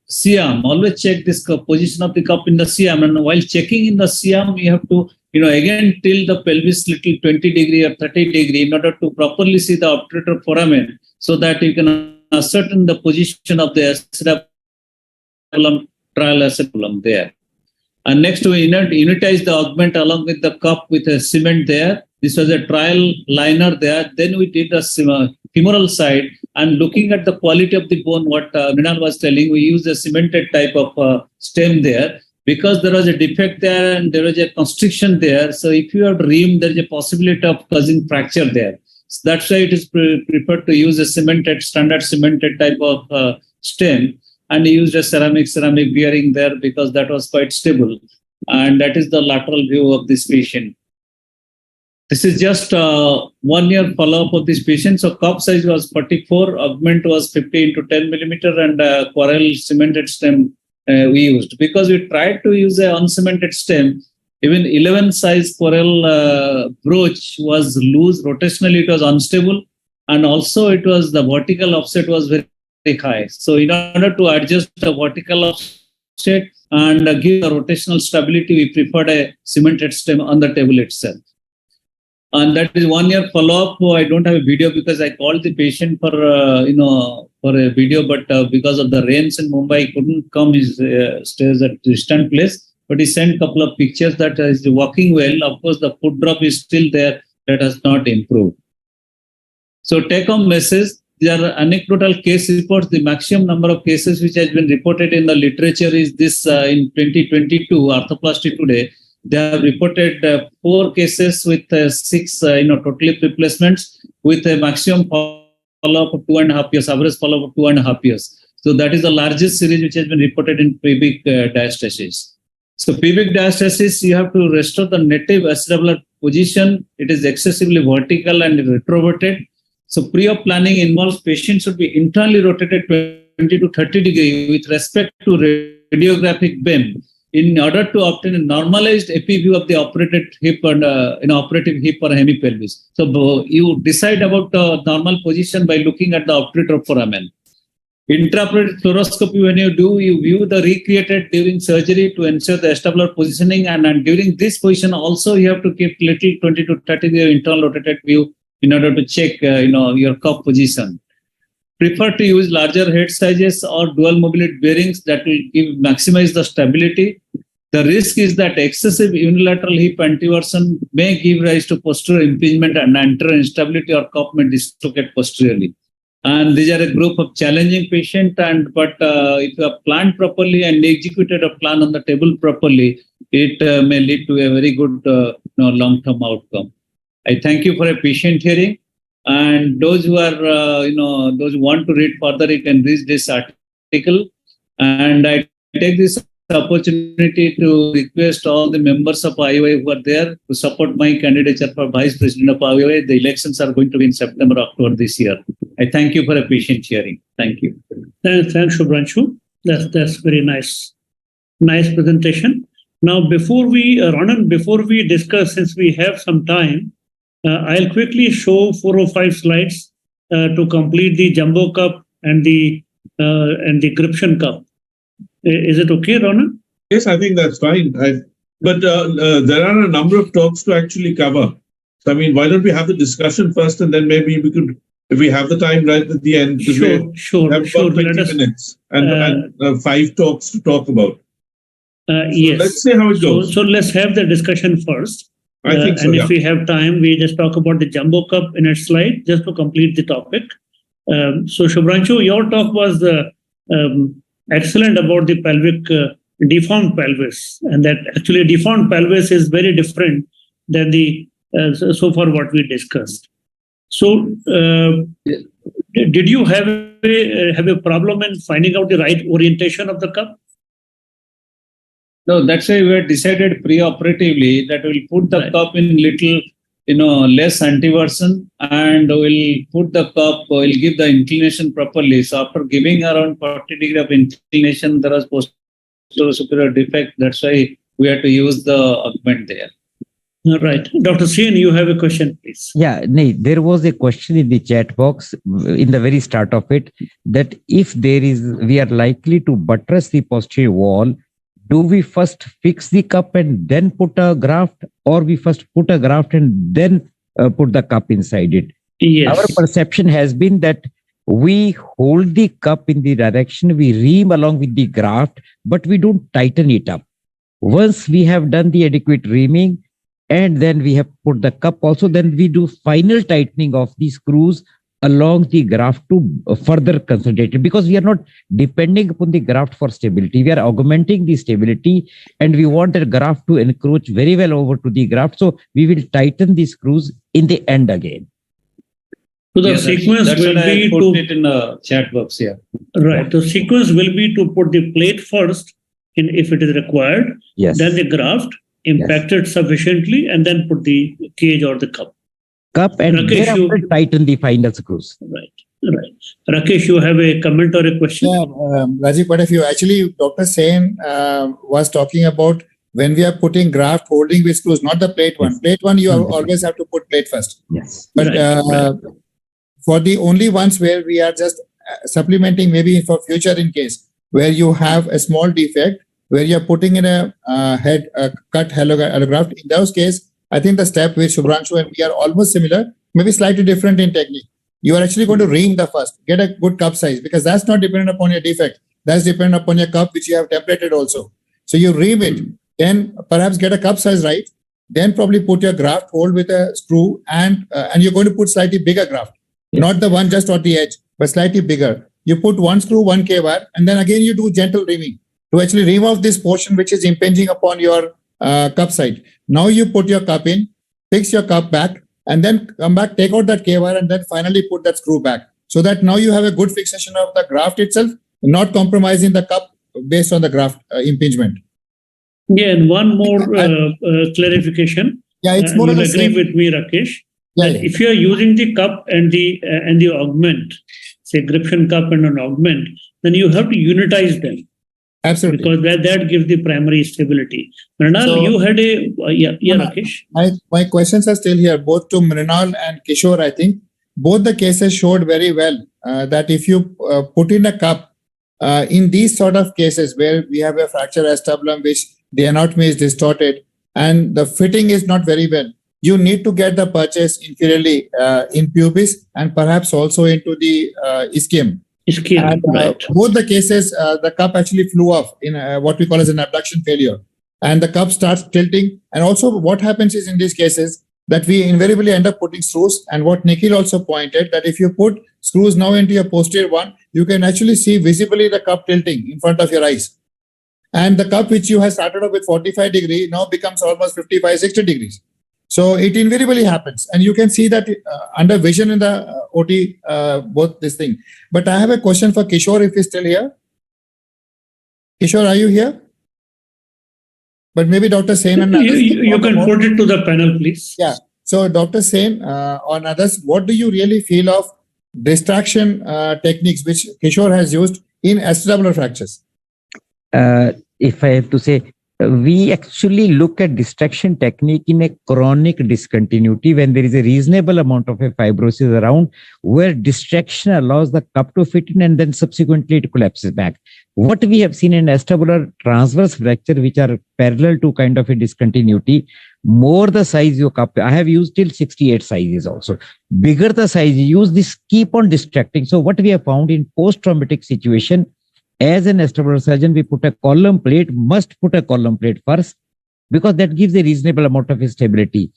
C-arm. Always check this position of the cup in the C-arm. And while checking in the C-arm, you have to, again tilt the pelvis little 20 degree or 30 degree in order to properly see the obturator foramen, so that you can ascertain the position of the acetabulum, trial acetabulum there. And next, we unitize the augment along with the cup with a cement there. This was a trial liner there. Then we did the femoral side, and looking at the quality of the bone, what Mrinal was telling, we used a cemented type of stem there, because there was a defect there and there was a constriction there. So if you have reamed, there is a possibility of causing fracture there. So that's why it is preferred to use a standard cemented type of stem, and used a ceramic bearing there because that was quite stable. And that is the lateral view of this patient. This is just 1 year follow-up of this patient. So cup size was 44, augment was 50 into 10 millimeter, and coral cemented stem we used. Because we tried to use an uncemented stem, even 11 size coral broach was loose, rotationally it was unstable, and also it was the vertical offset was very high. So in order to adjust the vertical offset and give the rotational stability, we preferred a cemented stem on the table itself. And that is 1 year follow-up. I don't have a video because I called the patient for a video, but because of the rains in Mumbai, he couldn't come. He stays at a distant place. But he sent a couple of pictures that is working well. Of course, the foot drop is still there. That has not improved. So take-home message, there are anecdotal case reports. The maximum number of cases which has been reported in the literature is this in 2022, Arthroplasty Today. They have reported 4 cases with 6 total hip replacements with a maximum follow-up of 2.5 years, average follow-up of 2.5 years. So that is the largest series which has been reported in pubic diastasis. So pubic diastasis, you have to restore the native acetabular position. It is excessively vertical and retroverted. So pre-op planning involves patients should be internally rotated 20 to 30 degrees with respect to radiographic beam. in order to obtain a normalized epi view of the operated hip and operative hip or hemipelvis. So you decide about the normal position by looking at the obturator foramen. Intraoperative fluoroscopy, when you do, you view the recreated during surgery to ensure the acetabular positioning, and during this position also you have to keep little 20 to 30 degree internal rotated view in order to check your cup position. Prefer to use larger head sizes or dual mobility bearings that will maximize the stability. The risk is that excessive unilateral hip anteversion may give rise to posterior impingement and anterior instability, or cup may dislocate posteriorly. And these are a group of challenging patients, but if you have planned properly and executed a plan on the table properly, it may lead to a very good long-term outcome. I thank you for a patient hearing. And those who are, those who want to read further, you can read this article. And I take this opportunity to request all the members of IAA who are there to support my candidature for Vice President of IAA. The elections are going to be in September, October this year. I thank you for a patient hearing. Thank you. Thanks, Shubhranshu. That's very nice. Nice presentation. Now, before we, Ronen, before we discuss, since we have some time, I'll quickly show 4 or 5 slides to complete the jumbo cup and the gription cup. Is it okay, Ronen? Yes, I think that's fine. But there are a number of talks to actually cover. So, I mean, why don't we have the discussion first, and then maybe we could, if we have the time right at the end, Sure. Have about 20 minutes and 5 talks to talk about. Yes. Let's see how it goes. So let's have the discussion first. I think so, and if we have time, we just talk about the jumbo cup in its slide, just to complete the topic. So Shubhranshu, your talk was excellent about the pelvic deformed pelvis, and that actually deformed pelvis is very different than the so far what we discussed. So did you have a problem in finding out the right orientation of the cup? No, that's why we had decided pre-operatively that we'll put the cup in little, less anteversion, and we'll put the cup, we'll give the inclination properly. So after giving around 40 degree of inclination, there was posterior superior defect. That's why we had to use the augment there. All right. Dr. Sen, you have a question, please. Yeah, there was a question in the chat box in the very start of it, that if we are likely to buttress the posterior wall, do we first fix the cup and then put a graft, or we first put a graft and then put the cup inside it? Yes. Our perception has been that we hold the cup in the direction, we ream along with the graft, but we don't tighten it up. Once we have done the adequate reaming and then we have put the cup also, then we do final tightening of the screws along the graft to further consolidate it, because we are not depending upon the graft for stability. We are augmenting the stability, and we want the graft to encroach very well over to the graft. So we will tighten the screws in the end again. So the sequence will be to put it in the chat box here. Right. The sequence will be to put the plate first, if it is required. Yes. Then the graft, impact it sufficiently, and then put the cage or the cup. And thereafter tighten the final screws. Right. Rakesh, you have a comment or a question? Yeah, Rajiv, quite a few. Actually, Dr. Sen was talking about when we are putting graft holding with screws, not the plate one. Plate one, you always have to put plate first. Yes. But for the only ones where we are just supplementing, maybe for future in case, where you have a small defect, where you're putting in a cut allograft, in those cases, I think the step with Shubhranshu and we are almost similar, maybe slightly different in technique. You are actually going to ream the first, get a good cup size, because that's not dependent upon your defect. That's dependent upon your cup, which you have templated also. So you ream it, then perhaps get a cup size right, then probably put your graft, hold with a screw, and you're going to put slightly bigger graft. Not the one just on the edge, but slightly bigger. You put one screw, one K-bar, and then again you do gentle reaming to actually ream off this portion which is impinging upon your cup side. Now you put your cup in, fix your cup back, and then come back, take out that K-bar, and then finally put that screw back. So that now you have a good fixation of the graft itself, not compromising the cup based on the graft impingement. Yeah, and one more clarification. Yeah, it's more you'll or less agree with me, Rakesh. Yeah, If you are using the cup and the augment, say gription cup and an augment, then you have to unitize them. Absolutely. Because that gives the primary stability. Mrinal, So- you had a Rakesh. My questions are still here, both to Mrinal and Kishore. I think both the cases showed very well that if you put in a cup in these sort of cases where we have a fracture acetabulum, which the anatomy is distorted and the fitting is not very well, you need to get the purchase inferiorly in pubis and perhaps also into the ischium. And, Right. both the cases, the cup actually flew off in what we call as an abduction failure. And the cup starts tilting. And also what happens is in these cases that we invariably end up putting screws. And what Nikhil also pointed, that if you put screws now into your posterior one, you can actually see visibly the cup tilting in front of your eyes. And the cup which you have started off with 45 degree now becomes almost 55, 60 degrees. So it invariably happens. And you can see that under vision in the OT, both this thing. But I have a question for Kishore if he's still here. Kishore, are you here? But maybe Dr. Sen and others. You can put it to the panel, please. Yeah. So Dr. Sen on others, what do you really feel of distraction techniques which Kishore has used in acetabular fractures? If I have to say, we actually look at distraction technique in a chronic discontinuity when there is a reasonable amount of a fibrosis around, where distraction allows the cup to fit in and then subsequently it collapses back. What we have seen in acetabular transverse fracture, which are parallel to kind of a discontinuity, more the size your cup, I have used till 68 sizes also. Bigger the size you use, this keep on distracting. So what we have found in post-traumatic situation, as an acetabular surgeon, we put a column plate, must put a column plate first, because that gives a reasonable amount of stability.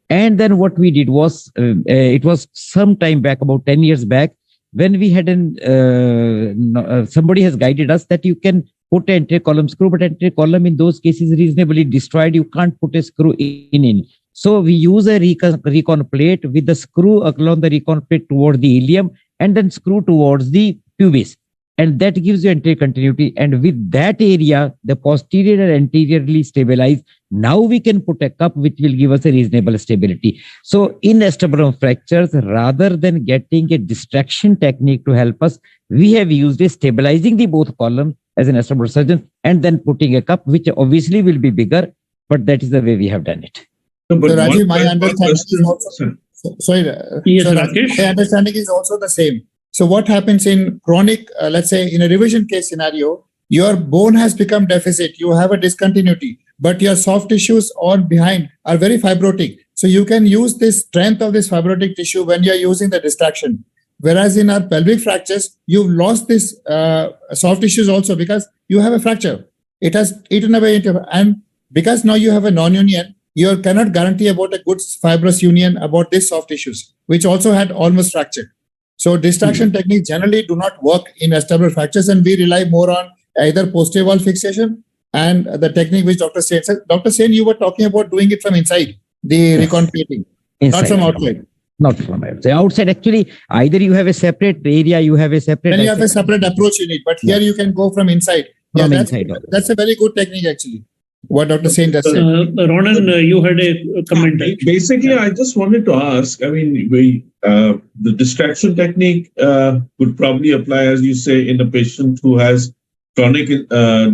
And then what we did was, it was some time back, about 10 years back, when we had somebody has guided us that you can put an anterior column screw, but anterior column in those cases reasonably destroyed. You can't put a screw in. So we use a recon plate with the screw along the recon plate towards the ilium and then screw towards the pubis. And that gives you anterior continuity. And with that area, the posterior and anteriorly stabilized. Now we can put a cup which will give us a reasonable stability. So in acetabular fractures, rather than getting a distraction technique to help us, we have used a stabilizing the both columns as an acetabular surgeon and then putting a cup, which obviously will be bigger, but that is the way we have done it. No, but So Rajeev, one- my one understanding question- is also, sorry, Yes, so Rakesh. my understanding is also the same. So what happens in chronic, let's say in a revision case scenario, your bone has become deficit, you have a discontinuity, but your soft tissues on behind are very fibrotic. So you can use this strength of this fibrotic tissue when you're using the distraction. Whereas in our pelvic fractures, you've lost this soft tissues also because you have a fracture. It has eaten away and because now you have a non-union, you cannot guarantee about a good fibrous union about these soft tissues, which also had almost fractured. So distraction techniques generally do not work in acetabular fractures, and we rely more on either posterior wall fixation and the technique which Dr. Sen said. Dr. Sen, you were talking about doing it from inside, the reconflating, not from outside. Not from outside. Outside, actually, either you have a separate area, you have a separate. Then you have a separate approach in it, but here you can go from inside. From that's, inside. that's a very good technique actually. What Dr. Sen just said. Ronen, you had a comment. Basically, I just wanted to ask, I mean, the distraction technique would probably apply, as you say, in a patient who has chronic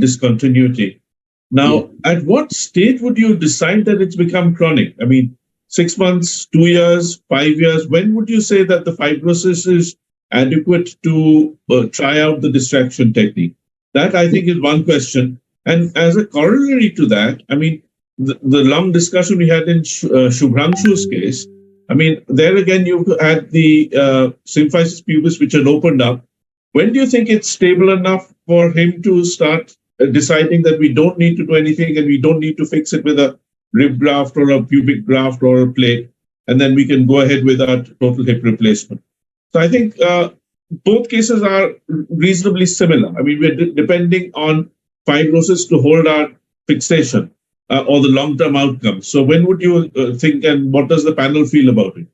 discontinuity. Now, at what stage would you decide that it's become chronic? I mean, 6 months, 2 years, 5 years, when would you say that the fibrosis is adequate to try out the distraction technique? That, I think, is one question. And as a corollary to that, I mean, the long discussion we had in Shubhranshu's case, I mean, there again, you had the symphysis pubis, which had opened up. When do you think it's stable enough for him to start deciding that we don't need to do anything and we don't need to fix it with a rib graft or a pubic graft or a plate, and then we can go ahead with our total hip replacement? So I think both cases are reasonably similar. I mean, we're depending on fibrosis to hold our fixation or the long-term outcome. So when would you think, and what does the panel feel about it?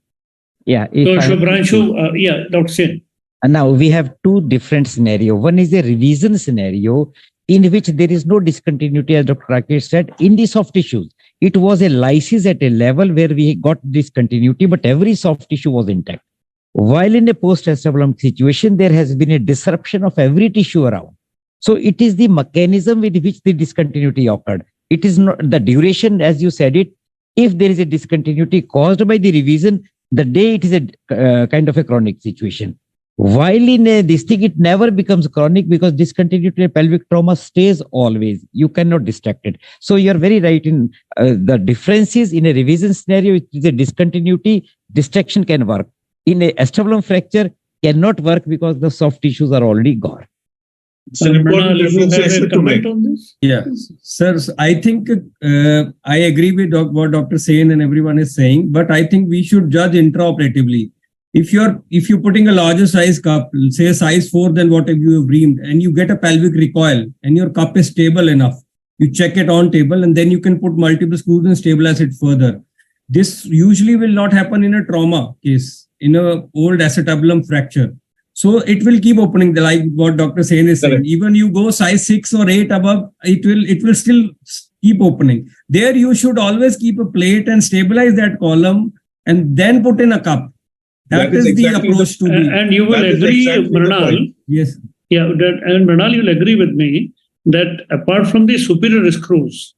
Yeah. So Shubhranshu, Dr. Sen. And now we have two different scenarios. One is a revision scenario in which there is no discontinuity, as Dr. Rakesh said, in the soft tissues. It was a lysis at a level where we got discontinuity, but every soft tissue was intact. While in a post-acetabulum situation, there has been a disruption of every tissue around. So it is the mechanism with which the discontinuity occurred. It is not the duration, as you said it. If there is a discontinuity caused by the revision, the day it is a kind of a chronic situation. While in this thing, it never becomes chronic because discontinuity in pelvic trauma stays always. You cannot distract it. So you're very right in the differences in a revision scenario. It is a discontinuity. Distraction can work. In a acetabulum fracture, cannot work because the soft tissues are already gone. It's an important differentiation to make. On this? Yeah, sir, I think I agree with what Dr. Sen and everyone is saying, but I think we should judge intraoperatively. If you're putting a larger size cup, say size 4 than what you have reamed, and you get a pelvic recoil and your cup is stable enough, you check it on table and then you can put multiple screws and stabilize it further. This usually will not happen in a trauma case, in a old acetabulum fracture. So it will keep opening, like what Dr. Sen is saying. Even you go size 6 or 8 above, it will still keep opening. There you should always keep a plate and stabilize that column and then put in a cup. That is exactly the approach to be. And you will agree, Mrinal. Yes. Yeah, and Mrinal, you'll agree with me that apart from the superior screws,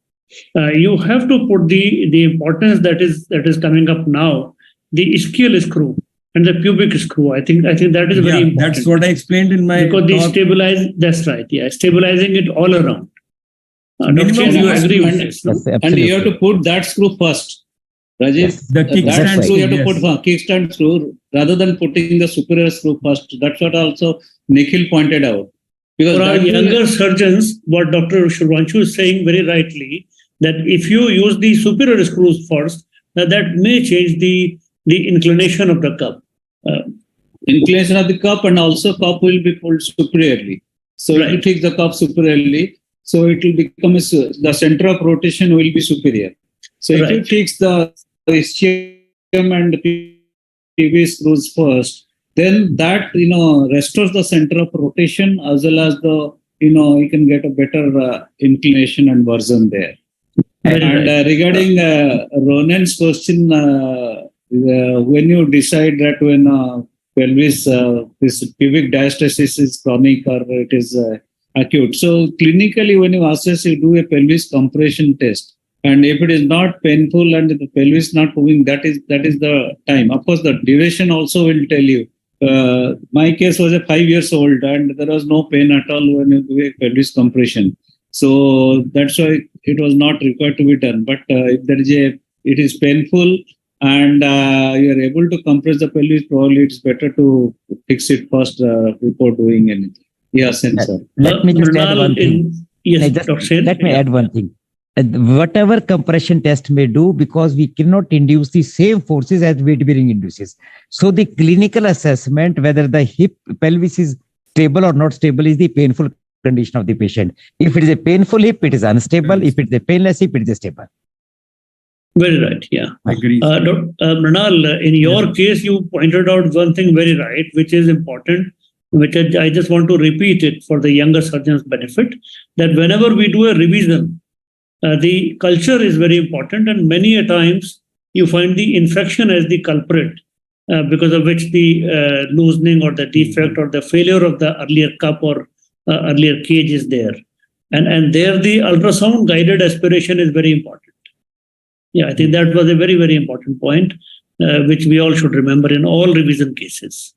you have to put the importance that is coming up now, the ischial screw and the pubic screw. I think that is very important. That's what I explained in my because they stabilize. That's right. Yeah, stabilizing it all around. Minimum you agree with this? And you have to put that screw first. Rajeev, the kickstand screw you have to put kickstand screw rather than putting the superior screw first. That's what also Nikhil pointed out. Because for our younger surgeons, what Dr. Shurvanshu is saying very rightly, that if you use the superior screws first, that may change the inclination of the cup. Inclination of the cup, and also cup will be pulled superiorly. So if you fix the cup superiorly, so it will become the center of rotation will be superior. So if you fix the ischium and the PV screws first, then that restores the center of rotation as well as the you can get a better inclination and version there. And regarding Ronen's question, when you decide that when pelvis this pubic diastasis is chronic or it is acute, so clinically when you assess, you do a pelvis compression test. And if it is not painful and the pelvis not moving, that is the time. Of course, the duration also will tell you. My case was 5 years old and there was no pain at all when you do a pelvis compression. So that's why it was not required to be done. But if it is painful and you are able to compress the pelvis, probably it's better to fix it first before doing anything. Yes, sir. Let me just add one thing. Let me add one thing. Whatever compression test may do, because we cannot induce the same forces as weight bearing induces. So the clinical assessment, whether the hip pelvis is stable or not stable, is the painful condition of the patient. If it is a painful hip, it is unstable. If it is a painless hip, it is stable. Very right. Yeah. I agree. Mrinal, in your case, you pointed out one thing very right, which is important, which I just want to repeat it for the younger surgeon's benefit, that whenever we do a revision, the culture is very important, and many a times you find the infection as the culprit, because of which the loosening or the defect or the failure of the earlier cup or earlier cage is there. And there the ultrasound guided aspiration is very important. Yeah, I think that was a very, very important point, which we all should remember in all revision cases.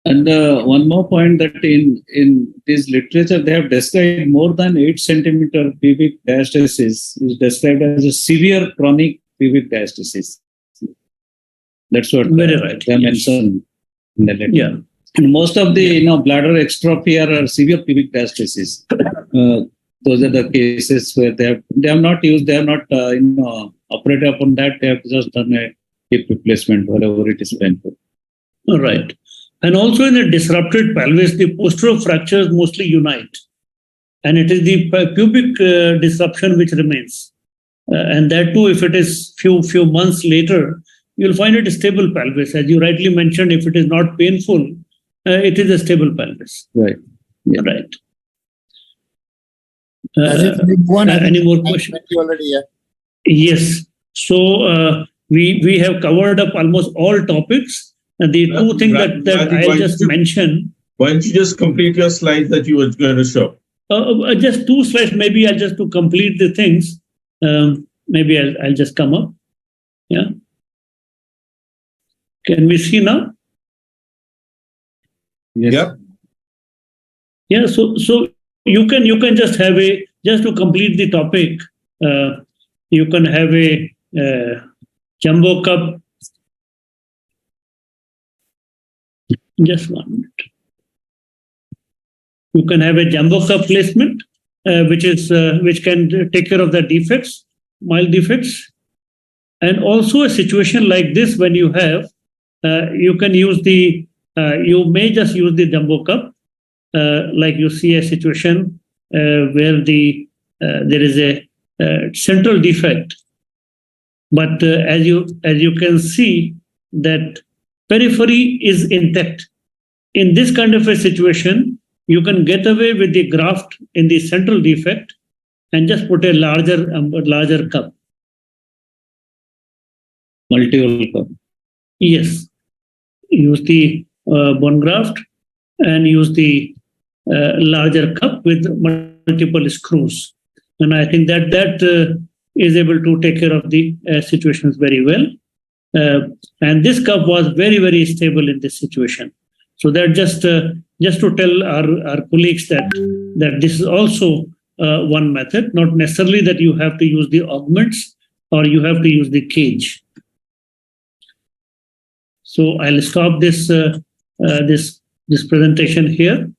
And one more point, that in this literature, they have described more than 8 centimeter pubic diastasis is described as a severe chronic pubic diastasis. That's what very right. They mentioned in the literature. Yeah. And most of the bladder extrophy are severe pubic diastasis. Those are the cases where they have not operated upon that. They have just done a hip replacement, whatever it is painful. All right. And also in a disrupted pelvis, the posterior fractures mostly unite. And it is the pubic disruption which remains. And that too, if it is few months later, you'll find it a stable pelvis. As you rightly mentioned, if it is not painful, it is a stable pelvis. Right. Yeah. Right. Any more questions? Yes. So we have covered up almost all topics. And the two things that I just mentioned Why don't you just complete your slides that you were going to show? Just 2 slides, maybe I'll just to complete the things. Maybe I'll just come up. Yeah. Can we see now? Yes. Yep. Yeah. So you can just have just to complete the topic. You can have a jumbo cup. Just 1 minute. You can have a jumbo cup placement, which can take care of the defects, mild defects, and also a situation like this when you have, you can use you may just use the jumbo cup, like you see a situation where there is a central defect, but as you can see that periphery is intact. In this kind of a situation, you can get away with the graft in the central defect and just put a larger cup. Multi-hole cup. Yes. Use the bone graft and use the larger cup with multiple screws. And I think that is able to take care of the situations very well. And this cup was very, very stable in this situation. So that just to tell our colleagues that this is also one method, not necessarily that you have to use the augments or you have to use the cage. So I'll stop this presentation here,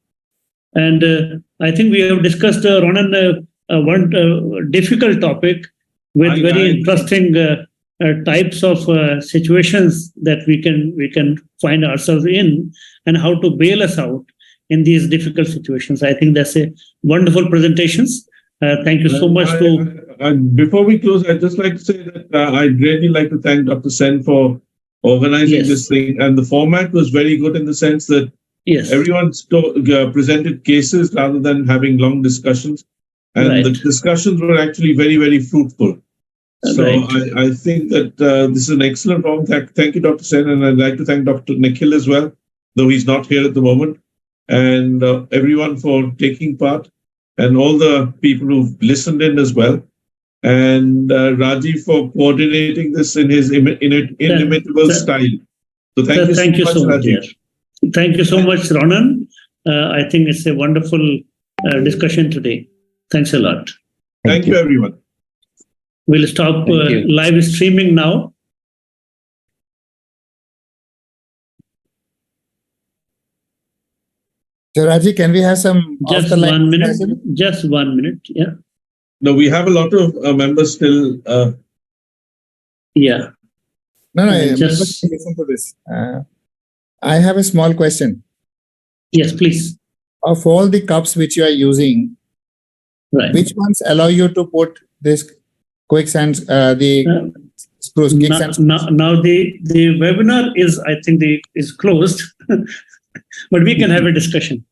and I think we have discussed Ronen one difficult topic with very interesting types of situations that we can find ourselves in, and how to bail us out in these difficult situations. I think that's a wonderful presentations. Thank you so much. Before we close, I'd just like to say that I'd really like to thank Dr. Sen for organizing this thing. And the format was very good in the sense that everyone presented cases rather than having long discussions. And the discussions were actually very, very fruitful. So I think that this is an excellent program. Thank you, Dr. Sen. And I'd like to thank Dr. Nikhil as well, though he's not here at the moment. And everyone for taking part, and all the people who've listened in as well. And Rajeev for coordinating this in his inimitable style. So thank you so much, Rajeev. Thank you so much, Ronen. I think it's a wonderful discussion today. Thanks a lot. Thank you, everyone. We'll stop live streaming now. So Raji, can we have some just 1 minute? Just 1 minute, yeah. No, we have a lot of members still. Yeah. No, just listen to this. I have a small question. Yes, please. Of all the cups which you are using, which ones allow you to put this quick sands, the screws? Now the webinar is, I think, is closed, but we can have a discussion.